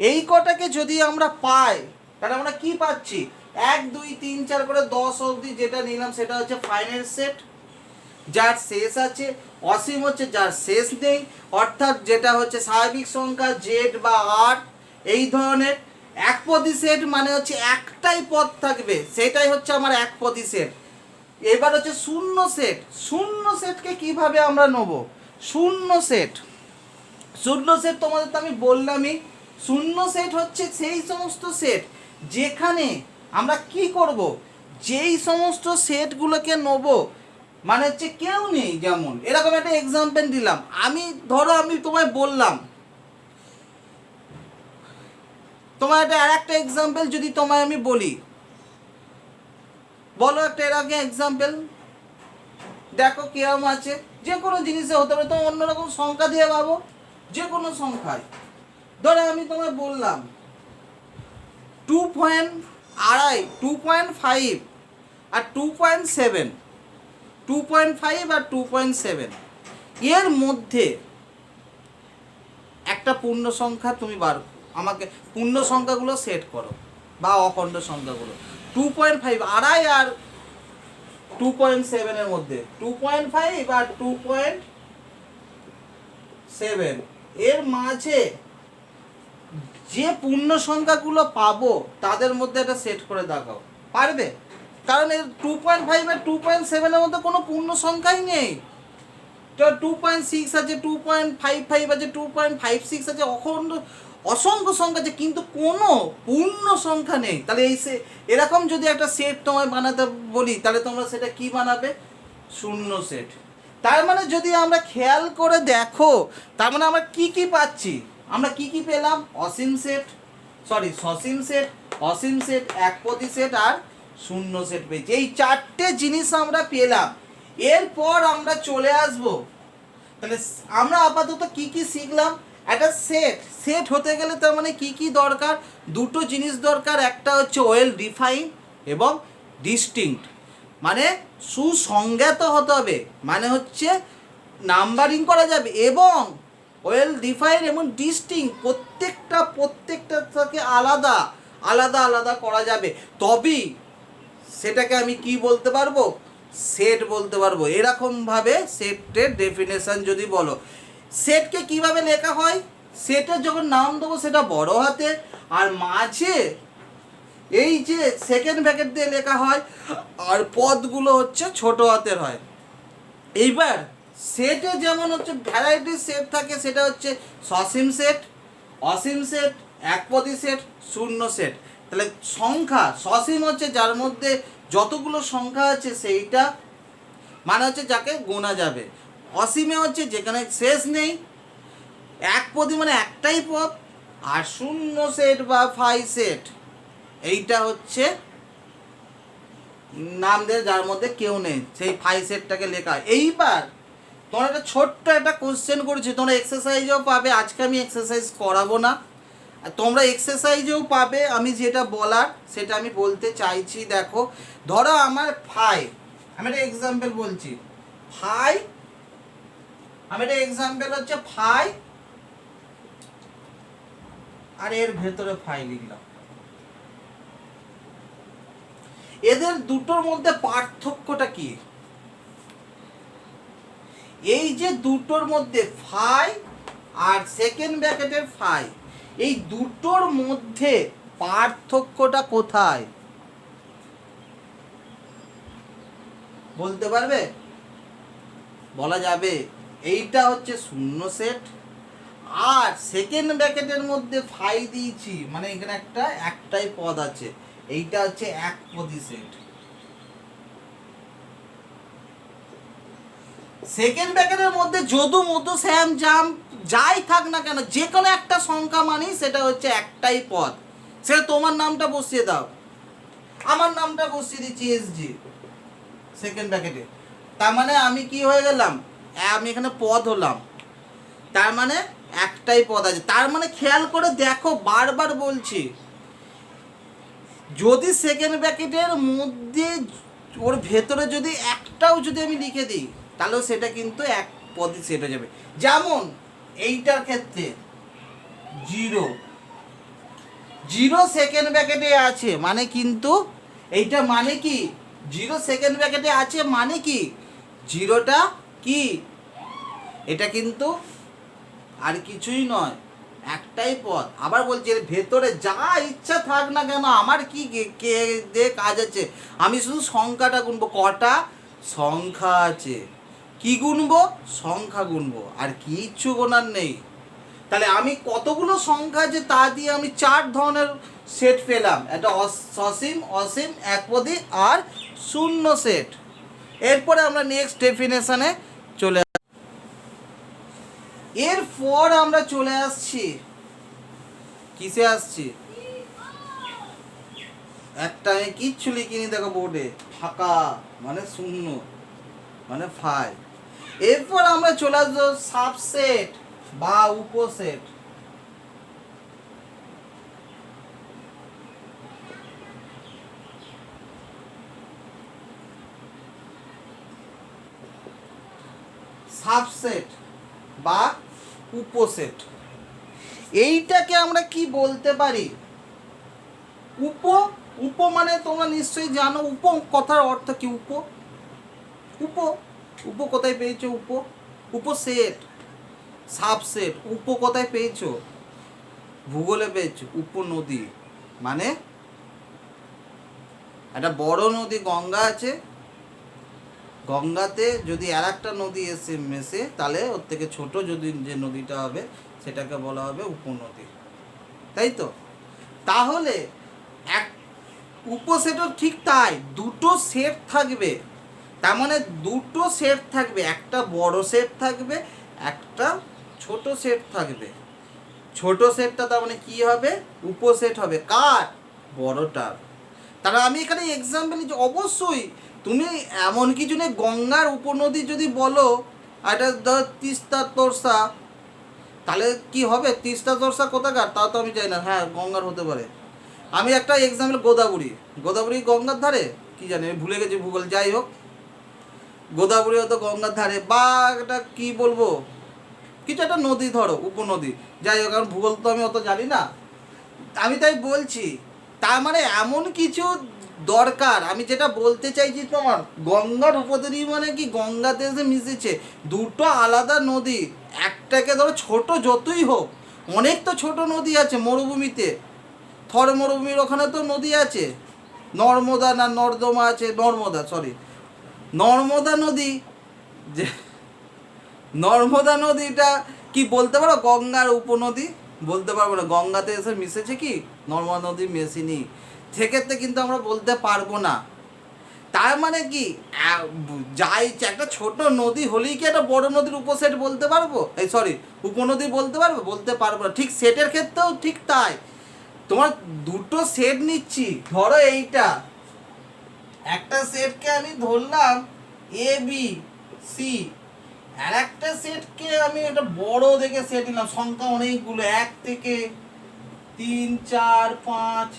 এই কটাকে যদি আমরা পাই, তাহলে আমরা কি পাচ্ছি? 1 2 3 4 করে 10 অবধি যেটা নিলাম সেটা হচ্ছে ফাইনাল সেট, যার শেষ আছে। অসীম হচ্ছে যার শেষ নেই, অর্থাৎ যেটা হচ্ছে স্বাভাবিক সংখ্যা জেড বা আর এই ধরনের। একপদী সেট মানে হচ্ছে একটাই পদ থাকবে, সেটাই হচ্ছে আমার একপদী সেট। এবার হচ্ছে শূন্য সেট। শূন্য সেটকে কিভাবে আমরা নেব? শূন্য সেট তোমাদের তো আমি বললামই, শূন্য সেট হচ্ছে সেই সমস্ত সেট যেখানে আমরা কি করব, যেই সমস্ত সেটগুলোকে নেব মানে হচ্ছে কেউ নেই। যেমন এরকম একটা এক্সাম্পল দিলাম, আমি তোমায় বললাম, তোমার একটা আর একটা এক্সাম্পল যদি তোমায় আমি বলি, বলো একটা এরকম এক্সাম্পল, দেখো কিরকম আছে। যে কোনো জিনিসে হতে পারে, তোমার অন্যরকম সংখ্যা দিয়ে ভাবো, যে কোনো সংখ্যায়। ধরো আমি তোমায় বললাম 2.5 2.5 আর 2.7, 2.5 আর 2.7 এর মধ্যে একটা পূর্ণ সংখ্যা তুমি আমাকে পূর্ণ সংখ্যাগুলো সেট করো বা অখণ্ড সংখ্যাগুলো। 2.5 আড়াই আর 2.7 এর মধ্যে, 2.5 আর 2.7 এর মাঝে যে পূর্ণ সংখ্যাগুলো পাবো তাদের মধ্যে একটা সেট করে দেখাও, পারবে? কারণ এর 2.5 আর 2.7 এর মধ্যে কোনো পূর্ণ সংখ্যাই নেই। তো 2.6 আছে, 2.55 আছে, 2.56 আছে, অসংখ্য সংখ্যা আছে, কিন্তু কোনো পূর্ণ সংখ্যা নেই। তাহলে এরকম যদি একটা সেট তোমায় বানাতে বলি, তাহলে তোমরা সেটা কি বানাবে? শূন্য সেট। তার মানে যদি আমরা খেয়াল করে দেখো, তার মানে আমরা কি কি পাচ্ছি? আমরা কি কি পেলাম? সসীম সেট, অসীম সেট, একপদী সেট আর শূন্য সেট পেয়েছি। এই 4টে জিনিস আমরা পেলাম। এরপর আমরা চলে আসব, তাহলে আমরা আপাতত কি কি শিখলাম? একটা সেট হতে গেলে তার মানে কি কি দরকার? দুটো জিনিস দরকার, একটা হচ্ছে ওয়েল ডিফাইন এবং ডিস্টিংক্ট, মানে সুসংজ্ঞাত হতে হবে, মানে হচ্ছে নাম্বারিং করা যাবে, এবং ওয়েল ডিফাইন এবং ডিস্টিংক্ট, প্রত্যেকটা থেকে আলাদা আলাদা করা যাবে, তবেই সেটাকে আমি কি বলতে পারবো? সেট বলতে পারবো। এরকমভাবে সেটের ডেফিনেশন যদি বলো, সেটকে কিভাবে লেখা হয়? সেটের যখন নাম দেবো সেটা বড় হাতে, আর মাঝে এই যে সেকেন্ড ব্র্যাকেট দিয়ে লেখা হয়, আর পদগুলো হচ্ছে ছোট হাতের হয়। এইবার সেটে যেমন হচ্ছে ভ্যারাইটি সেট থাকে, সেটা হচ্ছে সসীম সেট, অসীম সেট, একপদী সেট, শূন্য সেট। তাহলে সংখ্যা সসীম হচ্ছে যার মধ্যে যতগুলো সংখ্যা আছে সেইটা, মানে হচ্ছে যাকে গোনা যাবে। অসীমে হচ্ছে যেখানে শেষ নেই, এক পদই মানে একটাই পদ। আর শূন্য সেট বা ফাই সেট এইটা হচ্ছে নাম দিয়ে যার মধ্যে কেউ নেই, সেই ফাই সেটটাকে লেখা। এইবার তোমরা একটা ছোট্ট একটা কোশ্চেন করেছি, তোমরা এক্সারসাইজও পাবে, আজকে আমি এক্সারসাইজ করাবো না, আর তোমরা এক্সারসাইজেও পাবে। আমি যেটা বলার সেটা আমি বলতে চাইছি। দেখো, ধরো আমার ফাই, আমি একটা এক্সাম্পল বলছি, ফাই, আমি একটা এক্সাম্পল হচ্ছে ফাই, আর এর ভেতরে ফাই লিখলাম। এদের দুটোর মধ্যে পার্থক্যটা কি? এই যে দুটোর মধ্যে ফাই আর সেকেন্ড ব্র্যাকেটের ফাই, এই দুটোর মধ্যে পার্থক্যটা কোথায় বলতে পারবে? বলা যাবে। এইটা হচ্ছে শূন্য সেট, আর সেকেন্ড ব্র্যাকেটের মধ্যে ফাই দিয়েছি মানে এখানে একটাই পদ আছে, এইটা হচ্ছে এক পদী সেট। সেকেন্ড ব্র্যাকেটের মধ্যে যদু মধু শ্যাম জাম যাই থাক না কেন, যে কোনো একটা সংখ্যা মানি সেটা হচ্ছে একটাই পদ। সেটা তোমার নামটা বসিয়ে দাও, আমার নামটা বসিয়ে দিচ্ছি এসজি সেকেন্ড ব্র্যাকেটে। তার মানে আমি কি হয়ে গেলাম? আমি এখানে পদ হলাম, তার মানে একটাই পদ আছে। তার মানে খেয়াল করে দেখো, বারবার বলছি, যদি সেকেন্ড ব্র্যাকেটের মধ্যে ওর ভেতরে যদি একটাও যদি আমি লিখে দিই, তাহলেও সেটা কিন্তু এক পদই সেট হয়ে যাবে। যেমন এইটার ক্ষেত্রে জিরো, জিরো সেকেন্ড ব্র্যাকেটে আছে মানে কিন্তু এইটা মানে কি, জিরো সেকেন্ড ব্র্যাকেটে আছে মানে কি, জিরোটা কি, এটা কিন্তু আর কিছুই নয়, একটাই পদ। আবার বলছি, এর ভেতরে যা ইচ্ছা থাক না কেন, আমার কি কে দিয়ে কাজ আছে? আমি শুধু সংখ্যাটা গুনবো, কটা সংখ্যা আছে, কি গুনবো? সংখ্যা গুনবো, আর কিচ্ছু গোনার নেই। তাহলে আমি কতগুলো সংখ্যা আছে তা দিয়ে আমি 4 ধরনের সেট পেলাম, একটা অসীম, অসীম, একপদী আর শূন্য সেট। এরপরে আমরা নেক্সট ডেফিনেশনে চলে, এরপর আমরা চলে আসছি কিসে আসছি, একটা আমি কিচ্ছু লিখিনি, দেখো বোর্ডে ফাঁকা মানে শূন্য মানে ফাই। এরপর আমরা চলে আসবো সাবসেট বা উপসেট। সাবসেট বা উপসেট, এইটাকে আমরা কি বলতে পারি? উপ, উপ মানে তোমরা নিশ্চয়ই জানো উপ কথার অর্থ কি। উপ, উপ, উপ কোথায় পেয়েছো? উপ, উপসেট, সাবসেট। উপ কোথায় পেয়েছো? ভূগোলে পেয়েছো। উপনদী মানে একটা বড় নদী গঙ্গা আছে, গঙ্গাতে যদি আর একটা নদী এসে মেশে, তাহলে ওর থেকে ছোট যদি যে নদীটা হবে সেটাকে বলা হবে উপনদী, তাই তো? তাহলে এক উপসেটও ঠিক তাই, দুটো সেট থাকবে। তার মানে দুটো সেট থাকবে, একটা বড় সেট থাকবে, একটা ছোট সেট থাকবে। ছোট সেটটা তার মানে কি হবে? উপসেট হবে। কার? বড়টার। তাহলে আমি এখানে এক্সাম্পল নিচ্ছি। অবশ্যই তুমি এমন কিছু নেই, গঙ্গার উপনদী যদি বলো, এটা ধর তিস্তা তোরসা, তাহলে কি হবে? তিস্তা তোরসা কোথাকার তাও তো আমি জানি না, হ্যাঁ গঙ্গার হতে পারে। আমি একটা এক্সাম্পল, গোদাবরী, গোদাবরী গঙ্গার ধারে, কি জানি আমি ভুলে গেছি ভূগোল, যাই হোক গোদাবরী হয়তো গঙ্গার ধারে, বা এটা কি বলবো, কিছু একটা নদী ধরো, উপনদী, যাই হোক, কারণ ভূগোল তো আমি অত জানি না, আমি তাই বলছি। তার মানে এমন কিছু দরকার, আমি যেটা বলতে চাইছি তোমার, গঙ্গার উপনদী মানে কি, গঙ্গাতে এসে মিশেছে দুটো আলাদা নদী। একটাকে ধরো ছোট যতই হোক, অনেক তো ছোট নদী আছে মরুভূমিতে, থর মরুভূমির ওখানে তো নদী আছে, নর্মদা না নর্দমা আছে, নর্মদা, সরি নর্মদা নদী, যে নর্মদা নদীটা কি বলতে পারো গঙ্গার উপনদী? বলতে পারবো না। গঙ্গাতে এসে মিশেছে কি? নর্মদা নদী মেশেনি, সেক্ষেত্রে কিন্তু আমরা বলতে পারবো না। তার মানে কি যাই একটা ছোট নদী হলেই কি একটা বড় নদীর উপসেট বলতে পারবো? এই সরি, উপনদী বলতে পারবো? বলতে পারবো না। ঠিক সেটের ক্ষেত্রেও ঠিক তাই। তোমার দুটো সেট নিচ্ছি, ধরো এইটা একটা সেটকে আমি ধরলাম এ বি সি, আর একটা সেটকে আমি একটা বড় দেখে সেট নিলাম, সংখ্যা অনেকগুলো, 1 থেকে 3 4 5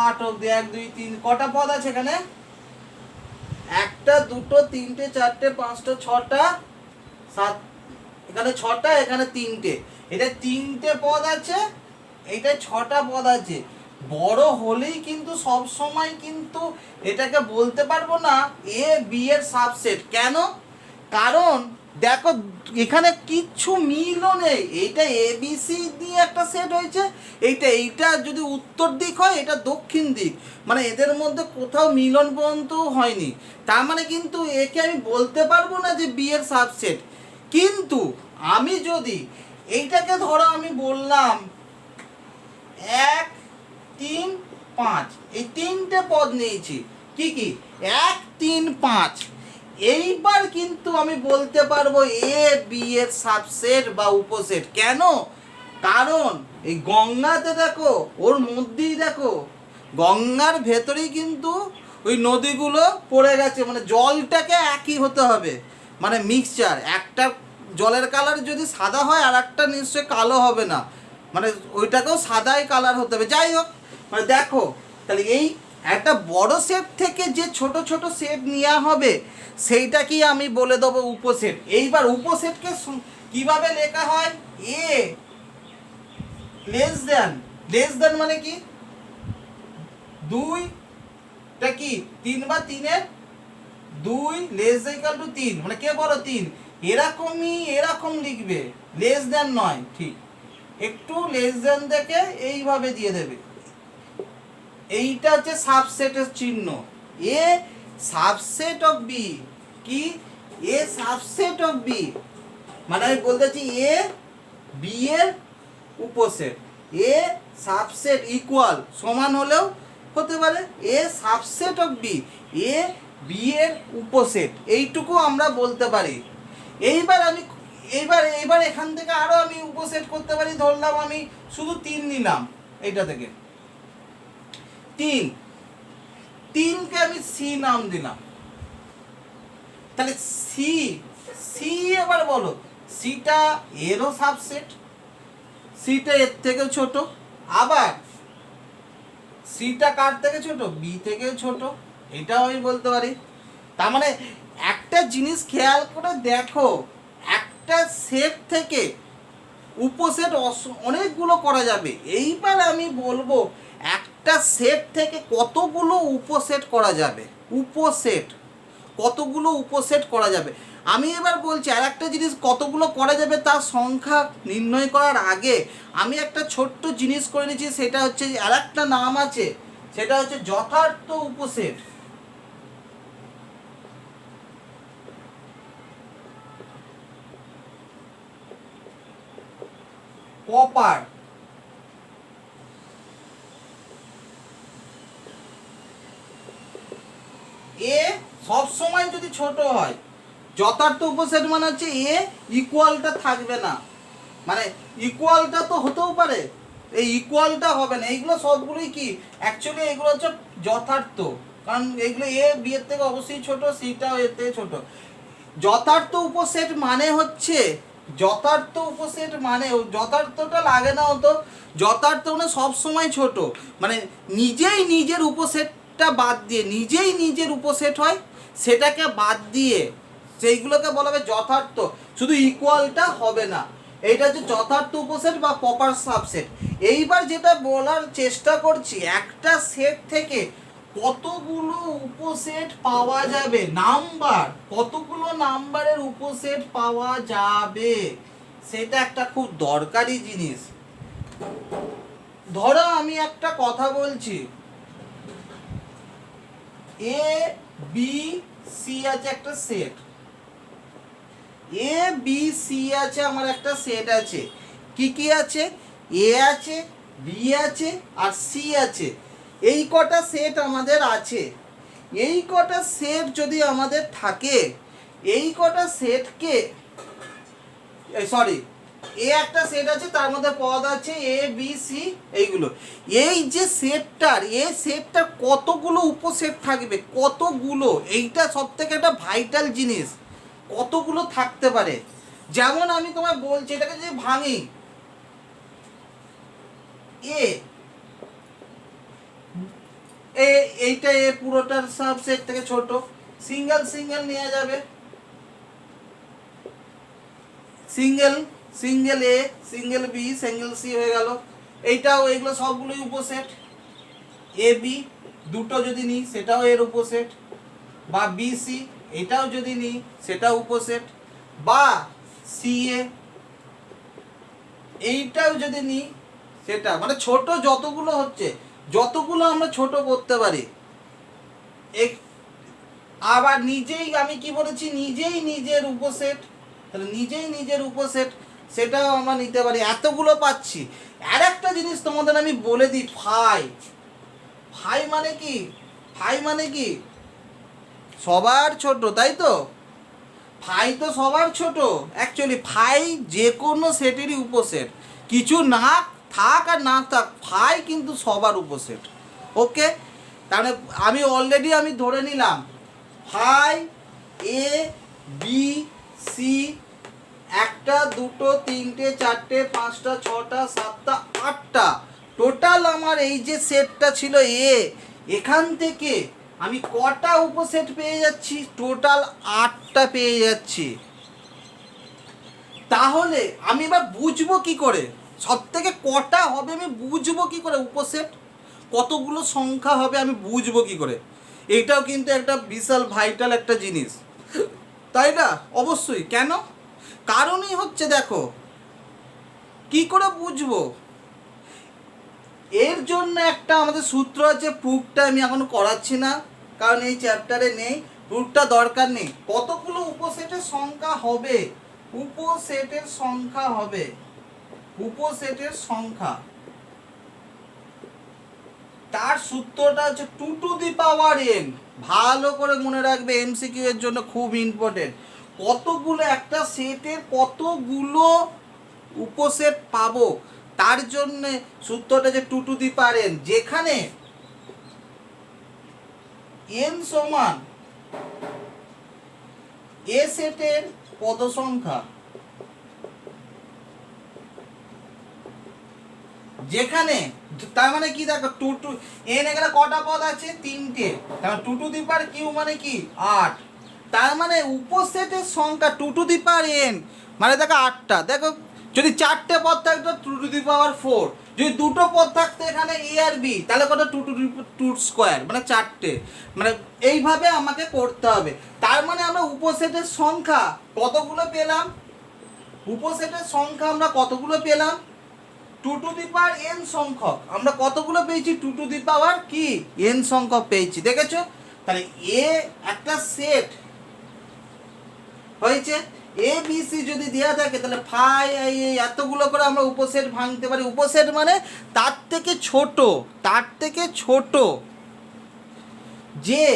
8 অব্দি, 1 2 3, কটা পদ আছে এখানে? একটা, দুটো, তিনটে, চারটে, পাঁচটা, ছটা, সাত, এখানে ছটা, এখানে তিনটে, এটা তিনটে পদ আছে, এইটা ছটা পদ আছে। বড় হলেই কিন্তু সব সময় কিন্তু এটাকে বলতে পারবো না এ বি এর সাবসেট। কেন? কারণ দেখো এখানে কিচ্ছু মিলও নেই। এইটা এ বি সি দিয়ে একটা সেট হয়েছে, এইটা যদি উত্তর দিক হয়, এটা দক্ষিণ দিক, মানে এদের মধ্যে কোথাও মিলন পর্যন্ত হয়নি। তার মানে কিন্তু একে আমি বলতে পারবো না যে বি এর সাবসেট। কিন্তু আমি যদি এইটাকে ধরো আমি বললাম 1 3 5, এই তিনটে পদ নিয়েছি, কি কি 1 3 5, এইবার কিন্তু আমি বলতে পারবো এ বি এর সাবসেট বা উপসেট। কেন? কারণ এই গঙ্গাতে দেখো, ওর মধ্যেই দেখো, গঙ্গার ভেতরেই কিন্তু ওই নদীগুলো পড়ে গেছে, মানে জলটাকে একই হতে হবে, মানে মিক্সচার। একটা জলের কালার যদি সাদা হয় আর একটা নিশ্চয়ই কালো হবে না, মানে ওইটাকেও সাদাই কালার হতে হবে। যাই হোক, মানে দেখো তাহলে এই একটা বড় সেট থেকে যে ছোট ছোট সেট নেওয়া হবে সেইটাকেই আমি বলে দেবো উপসেট। এইবার উপসেটকে কিভাবে লেখা হয়? এ লেস দেন মানে কি 2, টা কি 3 বা 3-এর 2 লেস ইকুয়াল টু 3, মানে কে বড়? 3। এরকম লিখবে, লেস দেন নয়, ঠিক একটু লেস দেন দেখে এইভাবে দিয়ে দেবে। এইটা হচ্ছে সাবসেটের চিহ্ন। এ সাবসেট অফ বি, কি এ সাবসেট অফ বি, মানে আমি বলতেছি এ বি এর উপসেট। এ সাবসেট ইকুয়াল সমান হলেও হতে পারে A subset of B, A B এর উপসেট, এইটুকু আমরা বলতে পারি। এইবার এখান থেকে আরো আমি উপসেট করতে পারি। ধরলাম আমি শুধু 3 নিলাম, এইটা থেকে 3কে আমি সি নাম দিলাম। তাহলে সি এবার বলো, সিটা এরও সাবসেট, সিটা এর থেকেও ছোট, আবার সিটা কার থেকে ছোট? বি থেকেও ছোট, এটাও আমি বলতে পারি। তার মানে একটা জিনিস খেয়াল করে দেখো, একটা সেট থেকে উপসেট অনেকগুলো করা যাবে। এইবার আমি বলবো একটা সেট থেকে কতগুলো উপসেট করা যাবে, উপসেট কতগুলো উপসেট করা যাবে। আমি এবার বলছি আর একটা জিনিস, কতগুলো করা যাবে তার সংখ্যা নির্ণয় করার আগে আমি একটা ছোট্ট জিনিস করে নিচ্ছি, সেটা হচ্ছে আর একটা নাম আছে, সেটা হচ্ছে যথার্থ উপসেট। প্রপার এ সব সময় যদি ছোট হয়, যথার্থ উপসেট মানে হচ্ছে এ ইকুয়ালটা থাকবে না, মানে ইকুয়ালটা তো হতেও পারে, এই ইকুয়ালটা হবে না। এইগুলো সবগুলোই কি অ্যাকচুয়ালি এগুলো হচ্ছে যথার্থ, কারণ এগুলো এ বি এর থেকে অবশ্যই ছোট, সিটাও এর থেকে ছোট। যথার্থ উপসেট মানে হচ্ছে, যথার্থ উপসেট মানে, যথার্থটা লাগে না হতো, যথার্থ মানে সব সময় ছোট, মানে নিজেই নিজের উপসেটটা বাদ দিয়ে, নিজেই নিজের উপসেট হয়, সেটাকে বাদ দিয়ে সেইগুলোকে বলা হবে যথার্থ, শুধু ইকুয়ালটা হবে না। এইটা হচ্ছে যথার্থ উপসেট বা প্রপার সাবসেট। এইবার যেটা বলার চেষ্টা করছি, একটা সেট থেকে কতগুলো উপসেট পাওয়া যাবে, নাম্বার, কতগুলো নাম্বারের উপসেট পাওয়া যাবে, সেটা একটা খুব দরকারি জিনিস। ধরো আমি একটা কথা বলছি, এ বি সি আছে একটা সেট, এ বি সি আছে আমার একটা সেট আছে, কি কি আছে? এ আছে, বি আছে আর সি আছে, এই কটা সেট আমাদের আছে। এই কটা সেট যদি আমাদের থাকে, এই কটা সেটকে, সরি, এ একটা সেট আছে, তার মধ্যে পদ আছে এ বি সি, এইগুলো, এই যে সেটটার, এই সেটটার কতগুলো উপসেট থাকবে, কতগুলো, এইটা সব থেকে একটা ভাইটাল জিনিস, কতগুলো থাকতে পারে। যেমন আমি তোমায় বলছি, এটাকে যদি ভাঙি, এ এইটা এ পুরোটার সাবসেট থেকে ছোট, সিঙ্গেল সিঙ্গেল নেওয়া যাবে, সিঙ্গেল সিঙ্গেল এ, সিঙ্গেল বি, সিঙ্গেল সি হয়ে গেল। এইটাও, এইগুলো সবগুলোই উপসেট। এ বি দুটো যদি নিই সেটাও এর উপসেট, বা বি সি এটাও যদি নিই সেটাও উপসেট, বা সি এ এইটাও যদি নিই সেটা, মানে ছোট যতগুলো হচ্ছে, যতগুলো আমরা ছোট করতে পারি। আবার নিজেই, আমি কি বলেছি, নিজেই নিজের উপসেট, তাহলে নিজেই নিজের উপসেট, সেটাও আমরা নিতে পারি, এতগুলো পাচ্ছি। আর একটা জিনিস তোমাদের আমি বলে দিই, ফাই, ফাই মানে কি, ফাই মানে কি সবার ছোট, তাই তো, ফাই তো সবার ছোট। অ্যাকচুয়ালি ফাই যে কোনো সেটেরই উপসেট, কিছু না থাক আর না থাক, ফাই কিন্তু সবার উপসেট। ওকে, তাহলে আমি অলরেডি আমি ধরে নিলাম ফাই এ বি সি, একটা দুটো তিনটে চারটে পাঁচটা ছটা সাতটা আটটা, টোটাল আমার এই যে সেটটা ছিল এ, এখান থেকে আমি কটা উপসেট পেয়ে যাচ্ছি, টোটাল 8টা পেয়ে যাচ্ছি। তাহলে আমি এবার বুঝবো কি করে, সব থেকে কটা হবে আমি বুঝবো কি করে, উপসেট কতগুলো সংখ্যা হবে আমি বুঝবো কি করে। এটাও কিন্তু একটা বিশাল ভাইটাল একটা জিনিস, তাই না? অবশ্যই। কেন? কারণই হচ্ছে, দেখো কি করে বুঝবো, এর জন্য একটা আমাদের সূত্র আছে, প্রুফটা আমি এখন করাচ্ছি না কারণ এই চ্যাপ্টারে নেই, প্রুফটা দরকার নেই। কতগুলো উপসেটের সংখ্যা হবে, উপসেটের সংখ্যা হবে, উপসেটের সংখ্যা, তার সূত্রটা হচ্ছে 2 টু দি পাওয়ার n। ভালো করে মনে রাখবে, এমসিকিউ এর জন্য খুব ইম্পর্টেন্ট। কতগুলো একটা সেটের কতগুলো উপসেট পাবো, তার জন্য সূত্রটা যে 2 টু দি পাওয়ার n, যেখানে n সমান এ সেটের পদ সংখ্যা, যেখানে, তার মানে কি, দেখো টু টু এন, এখানে কটা পদ আছে, 3টে, তার মানে 2 টু দি পাওয়ার কিউ মানে কি 8, তার মানে উপসেটের সংখ্যা 2 টু দি পাওয়ার n, মানে দেখো 8টা। দেখো যদি 4টে পদ থাকতো 2 টু দি পাওয়ার 4, যদি দুটো পদ থাকতো এখানে এ আর বি, তাহলে কত, 2 টু দি 2 স্কোয়ার, মানে 4টে, মানে এইভাবে আমাকে করতে হবে। তার মানে আমরা উপসেটের সংখ্যা কতগুলো পেলাম, উপসেটের সংখ্যা আমরা কতগুলো পেলাম, 2 টু দি পাওয়ার n সংখ্যক, আমরা কতগুলো পেয়েছি, 2 টু দি পাওয়ার কি n সংখ্যক পেয়েছি। দেখেছো? তাহলে এ একটা সেট হয়েছে, এ বি সি যদি দেওয়া থাকে, তাহলে ফাই এতগুলো করে আমরা উপসেট ভাঙতে পারি। উপসেট মানে তার থেকে ছোট, তার থেকে ছোট, যে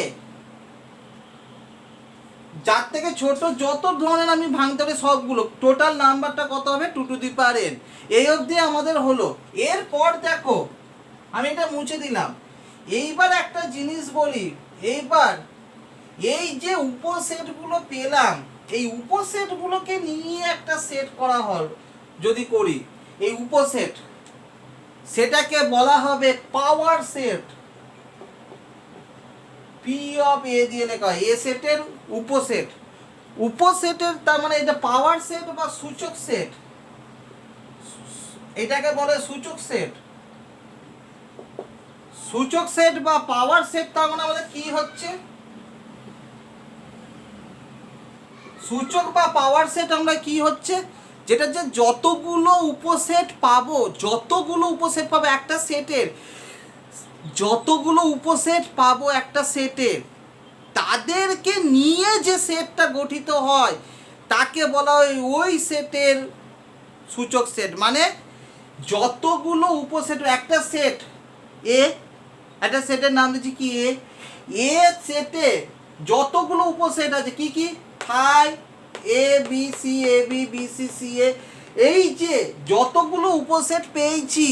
যার থেকে ছোট যত ধরনের আমি ভাঙতে পারি সবগুলো, টোটাল নাম্বারটা কত হবে, 2 টু দি পাওয়ার n। এই অবধি আমাদের হলো। এরপর দেখো, আমি এটা মুছে দিলাম। এইবার একটা জিনিস বলি, এইবার এই যে উপসেটগুলো পেলাম, এই উপসেটগুলোকে নিয়ে একটা সেট করা হল যদি করি, এই উপসেট, সেটাকে বলা হবে পাওয়ার সেট। পি অফ এ দিয়ে লেখা হয়, এ সেটের উপসেট, উপসেটের, তার মানে এটা পাওয়ার সেট বা সূচক সেট, এটাকে বলে সূচক সেট। সূচক সেট বা পাওয়ার সেট, তার মানে আমাদের কি হচ্ছে, সূচক বা পাওয়ার সেট আমরা কি হচ্ছে, যেটা যে যতগুলো উপসেট পাবো, যতগুলো উপসেট পাবো একটা সেটের, যতগুলো উপসেট পাবো একটা সেটের, তাদেরকে নিয়ে যে সেটটা গঠিত হয় তাকে বলা হয় ওই সেটের সূচক সেট। মানে যতগুলো উপসেট, একটা সেট এ, একটা সেটের নাম দিচ্ছি কি এ, এ সেটে যতগুলো উপসেট আছে কি কি, phi A B C A B B C C এ, এই যে যতগুলো উপসেট পেয়েছি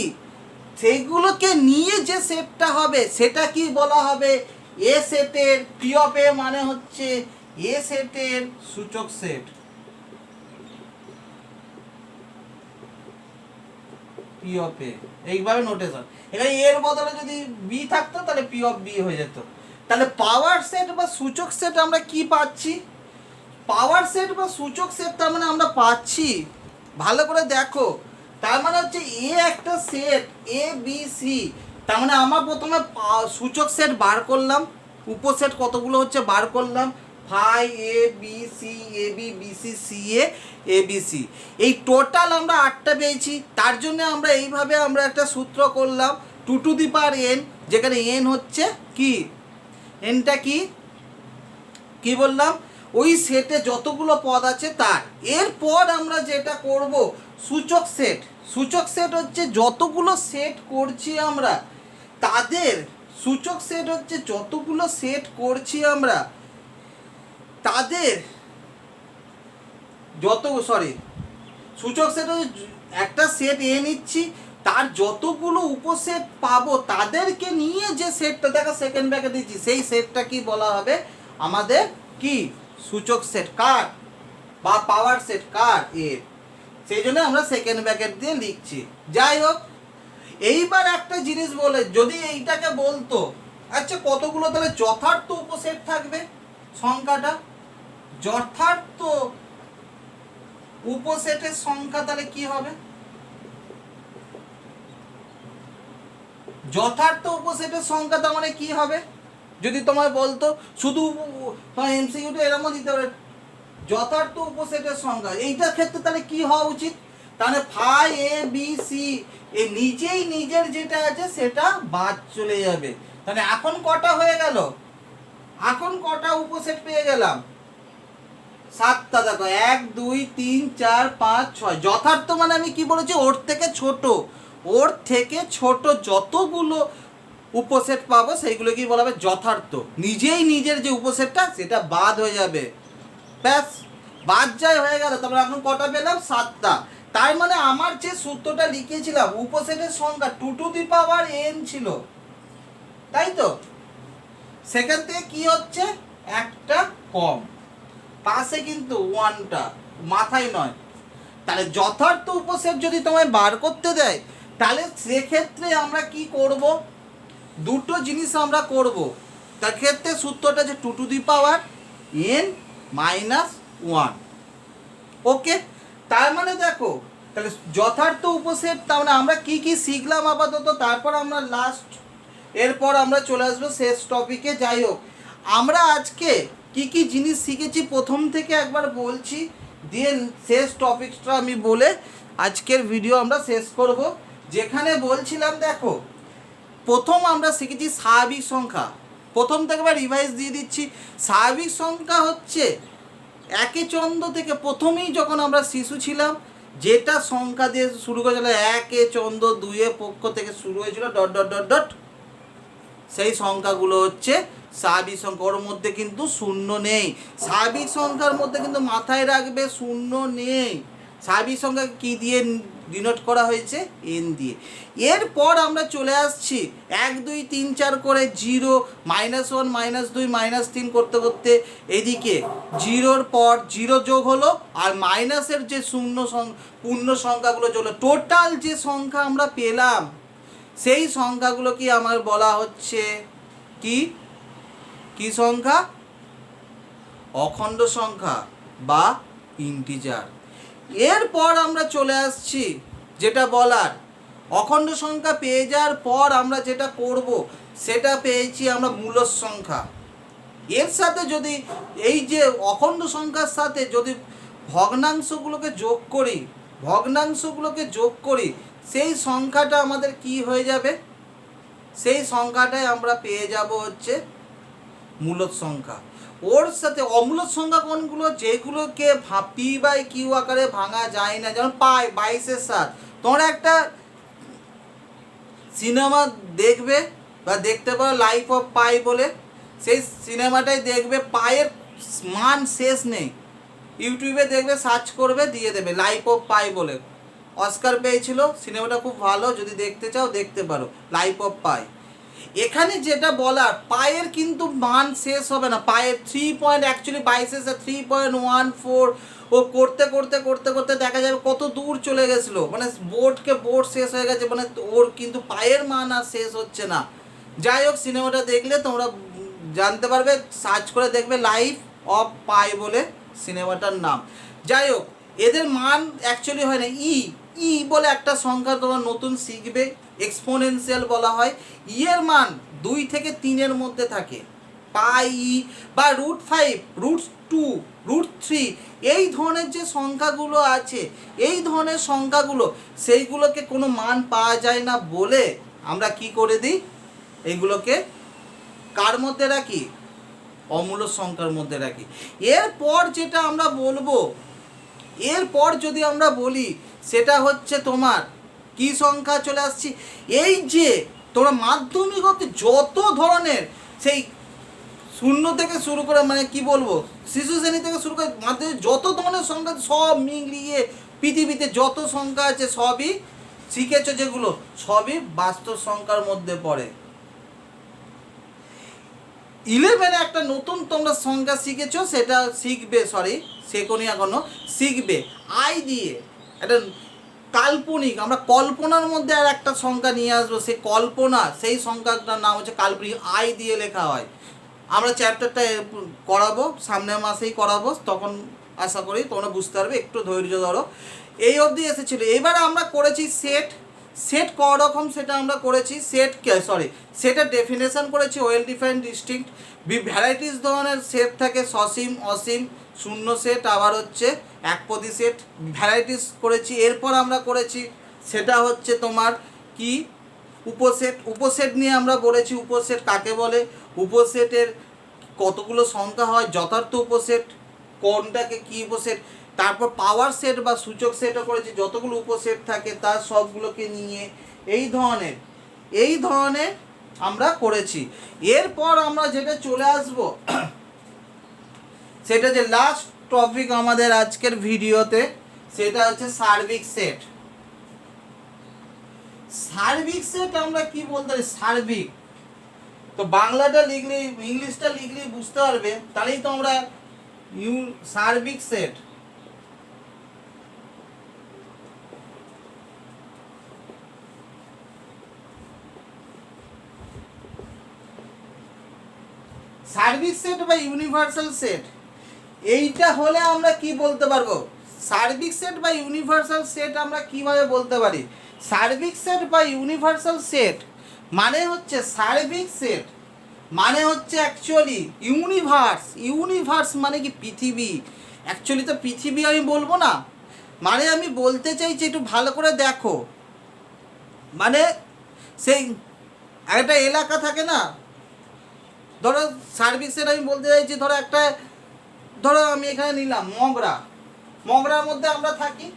সেইগুলোকে নিয়ে যে সেটটা হবে সেটা কি বলা হবে, এ সেটের পি অফ এ মানে হচ্ছে এ সেটের সূচক সেট, পি অফ এ। এইভাবে নোটেশন। এখানে এর বদলে যদি বি থাকতো তাহলে পি অফ বি হয়ে যেত। তাহলে পাওয়ার সেট বা সূচক সেট আমরা কি পাচ্ছি, পাওয়ার সেট বা সূচক সেট তার মানে আমরা পাচ্ছি, ভালো করে দেখো, তার মানে হচ্ছে এ একটা সেট এ বি সি, তার মানে আমরা প্রথমে সূচক সেট বার করলাম, উপসেট কতগুলো হচ্ছে বার করলাম, phi A B C A B B C C A B C, এই টোটাল আমরা 8টা পেয়েছি। তার জন্য আমরা এইভাবে আমরা একটা সূত্র করলাম 2n, যেখানে n হচ্ছে কি, nটা কি কি বললাম, ওই সেটে যতগুলো পদ আছে তার। এরপর আমরা যেটা করব সূচক সেট, সূচক সেট হচ্ছে যতগুলো সেট করছি আমরা তাদের, সূচক সেট হচ্ছে যতগুলো সেট করছি আমরা তাদের সূচক সেট হচ্ছে একটা সেট এ নিচ্ছি, তার যতগুলো উপসেট পাবো তাদেরকে নিয়ে যে সেটটা দেখা সেকেন্ড ব্র্যাকেট দিচ্ছি সেই সেটটা কি বলা হবে আমাদের, কি সূচক সেট কার বা পাওয়ার সেট কার এ, সেই জন্য আমরা সেকেন্ড ব্র্যাকেট দিয়ে লিখছি। যাই হোক, এইবার একটা জিনিস বলে, যদি এইটাকে বলতো আচ্ছা কতগুলো তাহলে যথার্থ উপসেট থাকবে, সংখ্যাটা যথার্থ উপসেটের সংখ্যা তাহলে কি হবে, যথার্থ উপসেটের সংখ্যা তার মানে কি হবে, যদি তোমায় বলতো শুধু এমসিকিউটা এরকম দিতে পারে যথার্থ উপসেটের সংখ্যা, এইটার ক্ষেত্রে তাহলে কি হওয়া উচিত, তাহলে ফাই এ বি সি এ নিজেই নিজের যেটা আছে সেটা বাদ চলে যাবে। তাহলে এখন কটা হয়ে গেল, এখন কটা উপসেট পেয়ে গেলাম, 7টা। দেখো 1 2 3 4 5 6, যথার্থ মানে আমি কি বলেছি, ওর থেকে ছোট, ওর থেকে ছোট যতগুলো উপসেট পাবো সেইগুলো কি বলা হবে যথার্থ, নিজেই নিজের যে উপসেটটা সেটা বাদ হয়ে যাবে, ব্যাস বাদ যায় হয়ে গেল। তারপরে এখন কটা পেলাম, 7টা। তার মানে আমার যে সূত্রটা লিখেছিলাম উপসেটের সংখ্যা 2n ছিল, তাই তো, সেখান থেকে কি হচ্ছে একটা কম, পাশে কিন্তু 1টা, মাথায় নয়। তাহলে যথার্থ উপসেট যদি তোমায় বার করতে দেয় তাহলে সেক্ষেত্রে আমরা কি করব, দুটো জিনিস আমরা করব। তার ক্ষেত্রে সূত্রটা যে 2n - 1, ওকে। তার মানে দেখো তাহলে যথার্থ উপসেট, তার মানে আমরা কি কি শিখলাম আপাতত, তারপর আমরা লাস্ট, এরপর আমরা চলে আসবো শেষ টপিকে। যাই হোক, আমরা আজকে কি কি জিনিস শিখেছি প্রথম থেকে একবার বলছি, দিয়ে শেষ টপিকটা আমি বলে আজকের ভিডিও আমরা শেষ করব। যেখানে বলছিলাম দেখো, প্রথম আমরা শিখেছি স্বাভাবিক সংখ্যা, প্রথম থেকে একবার রিভাইজ দিয়ে দিচ্ছি। স্বাভাবিক সংখ্যা হচ্ছে একে চন্দ্র থেকে, প্রথমেই যখন আমরা শিশু ছিলাম যেটা সংখ্যা দিয়ে শুরু করেছিল, একে চন্দ্র, 2 পক্ষ থেকে শুরু হয়েছিল ডট ডট ডট ডট, সেই সংখ্যাগুলো হচ্ছে স্বাভাবিক সংখ্যা। ওর মধ্যে কিন্তু শূন্য নেই, স্বাভাবিক সংখ্যার মধ্যে কিন্তু মাথায় রাখবে শূন্য নেই। স্বাভাবিক সংখ্যা কি দিয়ে ডিনোট করা হয়েছে, এন দিয়ে। এরপর আমরা চলে আসছি 1 2 3 4 করে 0 -1 -2 -3 করতে করতে এদিকে 0-র পর 0 যোগ হলো, আর মাইনাসের যে পূর্ণ সংখ্যাগুলো চলো, টোটাল যে সংখ্যা আমরা পেলাম সেই সংখ্যাগুলো কি আমার বলা হচ্ছে কি কি সংখ্যা, অখণ্ড সংখ্যা বা ইন্টিজার। এরপর আমরা চলে আসছি যেটা বলার, অখণ্ড সংখ্যা পেয়ে যাওয়ার পর আমরা যেটা করব সেটা পেয়েছি আমরা মূলদ সংখ্যা। এর সাথে যদি এই যে অখণ্ড সংখ্যার সাথে যদি ভগ্নাংশগুলোকে যোগ করি সেই সংখ্যাটা আমাদের কি হয়ে যাবে, সেই সংখ্যাটাই আমরা পেয়ে যাব হচ্ছে মূলদ সংখ্যা। ওর সাথে অমূলদ সংখ্যা কোনগুলো, যেগুলোকে p/q আকারে ভাঙা যায় না, যেমন পাই 22/7। তোমরা একটা সিনেমা দেখবে বা দেখতে পারো লাইফ অফ পাই বলে, সেই সিনেমাটাই দেখবে, পায়ের মান শেষ নেই। ইউটিউবে দেখবে, সার্চ করবে, দিয়ে দেবে লাইফ অফ পাই বলে, অস্কার পেয়েছিল, সিনেমাটা খুব ভালো, যদি দেখতে চাও দেখতে পারো, লাইফ অফ পাই। এখানে যেটা বলার, পায়ের কিন্তু মান শেষ হবে না, পায়ের 3 পয়েন্ট অ্যাকচুয়ালি বাইসেসে 3.14 ও করতে করতে করতে করতে দেখা যাবে কত দূর চলে গেছিলো, মানে বোর্ড শেষ হয়ে গেছে, মানে ওর কিন্তু পায়ের মান আর শেষ হচ্ছে না। যাই হোক, সিনেমাটা দেখলে তোমরা জানতে পারবে, সার্চ করে দেখবে লাইফ অফ পাই বলে সিনেমাটার নাম। যাই হোক, এদের মান অ্যাকচুয়ালি হয় না, ই বলে একটা সংখ্যা তোমরা নতুন শিখবে, এক্সপোনেনশিয়াল বলা হয়। এর মান 2 থেকে 3-এর মধ্যে থাকে, পাই বা √5, √2, √3, এই ধরনের যে সংখ্যাগুলো আছে, এই ধরনের সংখ্যাগুলো, সেইগুলোকে কোনো মান পাওয়া যায় না বলে আমরা কি করে দিই, এইগুলোকে কার মধ্যে রাখি, অমূল্য সংখ্যার মধ্যে রাখি। এরপর যেটা আমরা বলবো, এরপর যদি আমরা বলি, সেটা হচ্ছে তোমার কি সংখ্যা চলে আসছি, এই যে তোমরা মাধ্যমিকতে যত ধরনের সেই 0 থেকে শুরু করে, মানে কি বলবো, শিশু শ্রেণী থেকে শুরু করে মাধ্যমিক যত ধরনের সংখ্যা সব মিলিয়ে পৃথিবীতে যত সংখ্যা আছে সবই শিখেছো, যেগুলো সবই বাস্তব সংখ্যার মধ্যে পড়ে। 11 একটা নতুন তোমরা সংখ্যা শিখেছো, সেটা শিখবে, শেখনি এখনো, শিখবে আই দিয়ে, একটা কাল্পনিক, আমরা কল্পনার মধ্যে আর একটা সংখ্যা নিয়ে আসবো, সেই কল্পনা, সেই সংখ্যাটার নাম হচ্ছে কাল্পনিক, আই দিয়ে লেখা হয়। আমরা চ্যাপ্টারটা করাবো, সামনের মাসেই করাবো, তখন আশা করি তোমরা বুঝতে পারবে, একটু ধৈর্য ধরো। এই অবধি এসেছিলো। এবার আমরা করেছি সেট ক রকম সেটা আমরা করেছি, সেটের ডেফিনেশন করেছি, ওয়েল ডিফাইন্ড ডিস্টিংক্ট, ভ্যারাইটিস ধরনের সেট থাকে, সসীম, অসীম, শূন্য সেট, আবার হচ্ছে একপদী সেট, ভ্যারাইটিস করেছি। এরপর আমরা করেছি সেটা হচ্ছে তোমার কি, উপসেট নিয়ে আমরা বলেছি, উপসেট কাকে বলে, উপসেটের কতগুলো সংখ্যা হয়, যথার্থ উপসেট কোনটাকে কি উপসেট, তারপর পাওয়ার সেট বা সূচক সেটও করেছি, যতগুলো উপসেট থাকে তার সবগুলোকে নিয়ে এই ধরনের আমরা করেছি। এরপর আমরা যেটা চলে আসবো, সেটা যে লাস্ট টপিক আমাদের আজকের ভিডিওতে, সেটা হচ্ছে সার্বিক সেট। সার্বিক সেট আমরা কি বলতে পারি, সার্বিক, তো বাংলাটা লিখলে, ইংলিশটা লিখলে বুঝতে পারবে, তাহলেই তো আমরা সার্বিক সেট। সার্বিক সেট বা ইউনিভার্সাল সেট, এইটা হলে আমরা কি বলতে পারবো, সার্বিক সেট বা ইউনিভার্সাল সেট আমরা কিভাবে বলতে পারি। সার্বিক সেট বা ইউনিভার্সাল সেট মানে হচ্ছে, সার্বিক সেট মানে হচ্ছে অ্যাকচুয়ালি ইউনিভার্স মানে কি পৃথিবী, অ্যাকচুয়ালি তো পৃথিবী আমি বলবো না, মানে আমি বলতে চাইছি একটু ভালো করে দেখো, মানে সেই একটা এলাকা থাকে না, ধরো সার্বিক সেট আমি বলতে চাইছি, ধরো আমি এখানে নিলাম মগরার মধ্যে আমরা থাকি,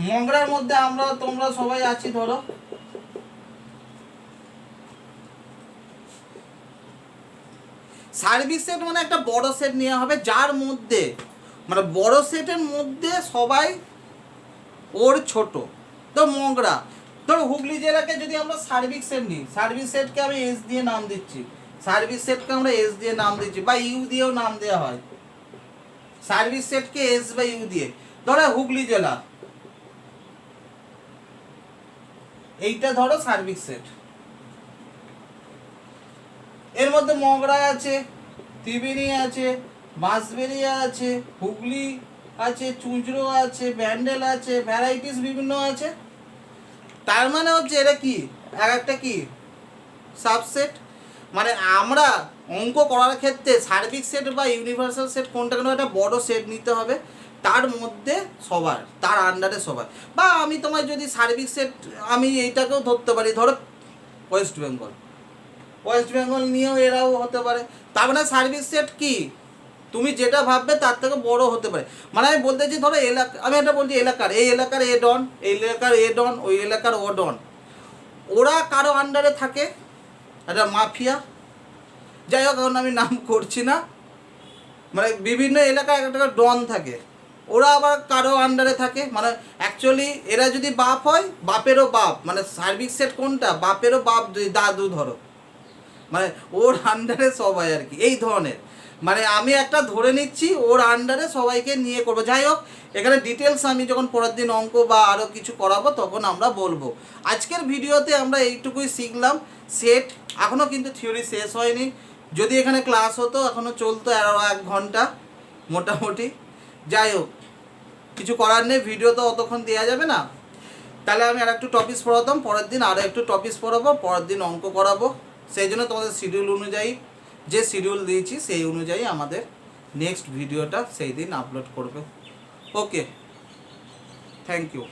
মগরার মধ্যে তোমরা সবাই আছি, ধরো সার্বিক সেট মানে একটা বড় সেট নেওয়া হবে, যার মধ্যে মানে বড় সেটের মধ্যে সবাই ওর ছোট। তো মগরা, ধরো হুগলি জেলাকে যদি আমরা সার্বিক সেট নিই, সার্বিক সেটকে আমি এস দিয়ে নাম দিচ্ছি, বা ইউ দিয়েও নাম দেওয়া হয়, সার্বিক সেটকে এস বা ইউ দিয়ে। ধরো হুগলি জেলা, এইটা ধরো সার্বিক সেট, এর মধ্যে মগরা আছে, ত্রিবেণী আছে, বাঁশবেড়িয়া আছে, হুগলি আছে, চুঁচড়ো আছে, ব্যান্ডেল আছে, ভ্যারাইটিস বিভিন্ন আছে। তার মানে হচ্ছে এটা কি, একটা কি সাবসেট, মানে আমরা অঙ্ক করার ক্ষেত্রে সার্বিক সেট বা ইউনিভার্সাল সেট কোনটা কেন, একটা বড় সেট নিতে হবে, তার মধ্যে সবার, তার আন্ডারে সবার। বা আমি তোমায় যদি সার্বিক সেট, আমি এইটাকেও ধরতে পারি, ধরো ওয়েস্ট বেঙ্গল নিয়েও এরাও হতে পারে। তার মানে সার্বিক সেট কি, তুমি যেটা ভাববে তার থেকে বড় হতে পারে। মানে আমি বলতে চাই, ধরো এলাকা, আমি এটা বলছি এলাকার, এই এলাকার এ ডন, এই এলাকার এ ডন, ওই এলাকার ও ডন, ওরা কারো আন্ডারে থাকে, একটা মাফিয়া, যাই হোক এখন আমি নাম করছি না, মানে বিভিন্ন এলাকায় একটা ডন থাকে, ওরা আবার কারো আন্ডারে থাকে, মানে অ্যাকচুয়ালি এরা যদি বাপ হয় বাপেরও বাপ, মানে সার্ভিস সেট কোনটা, বাপেরও বাপ দাদু ধরো, মানে ওর আন্ডারে সবাই আর কি, এই ধরনের। মানে আমি একটা ধরে নিচ্ছি ওর আন্ডারে সবাইকে নিয়ে করবো। যাই হোক, এখানে ডিটেলস আমি যখন পরের দিন অঙ্ক বা আরও কিছু করাবো তখন আমরা বলবো। আজকের ভিডিওতে আমরা এইটুকুই শিখলাম সেট, এখনও কিন্তু থিওরি শেষ হয়নি, যদি এখানে ক্লাস হতো এখনও চলতো আরও 1 ঘন্টা মোটামুটি। যাই হোক, কিছু করার নেই, ভিডিও তো অতক্ষণ দেওয়া যাবে না, তাহলে আমি আর একটু টপিকস পড়াতাম, পরের দিন আরও একটু টপিকস পড়াবো, পরের দিন অঙ্ক করাবো। সেই জন্য তোমাদের শিডিউল অনুযায়ী, যে শিডিউল দিয়েছি সেই অনুযায়ী আমাদের নেক্সট ভিডিওটা সেই দিন আপলোড করবে। ওকে, থ্যাংক ইউ।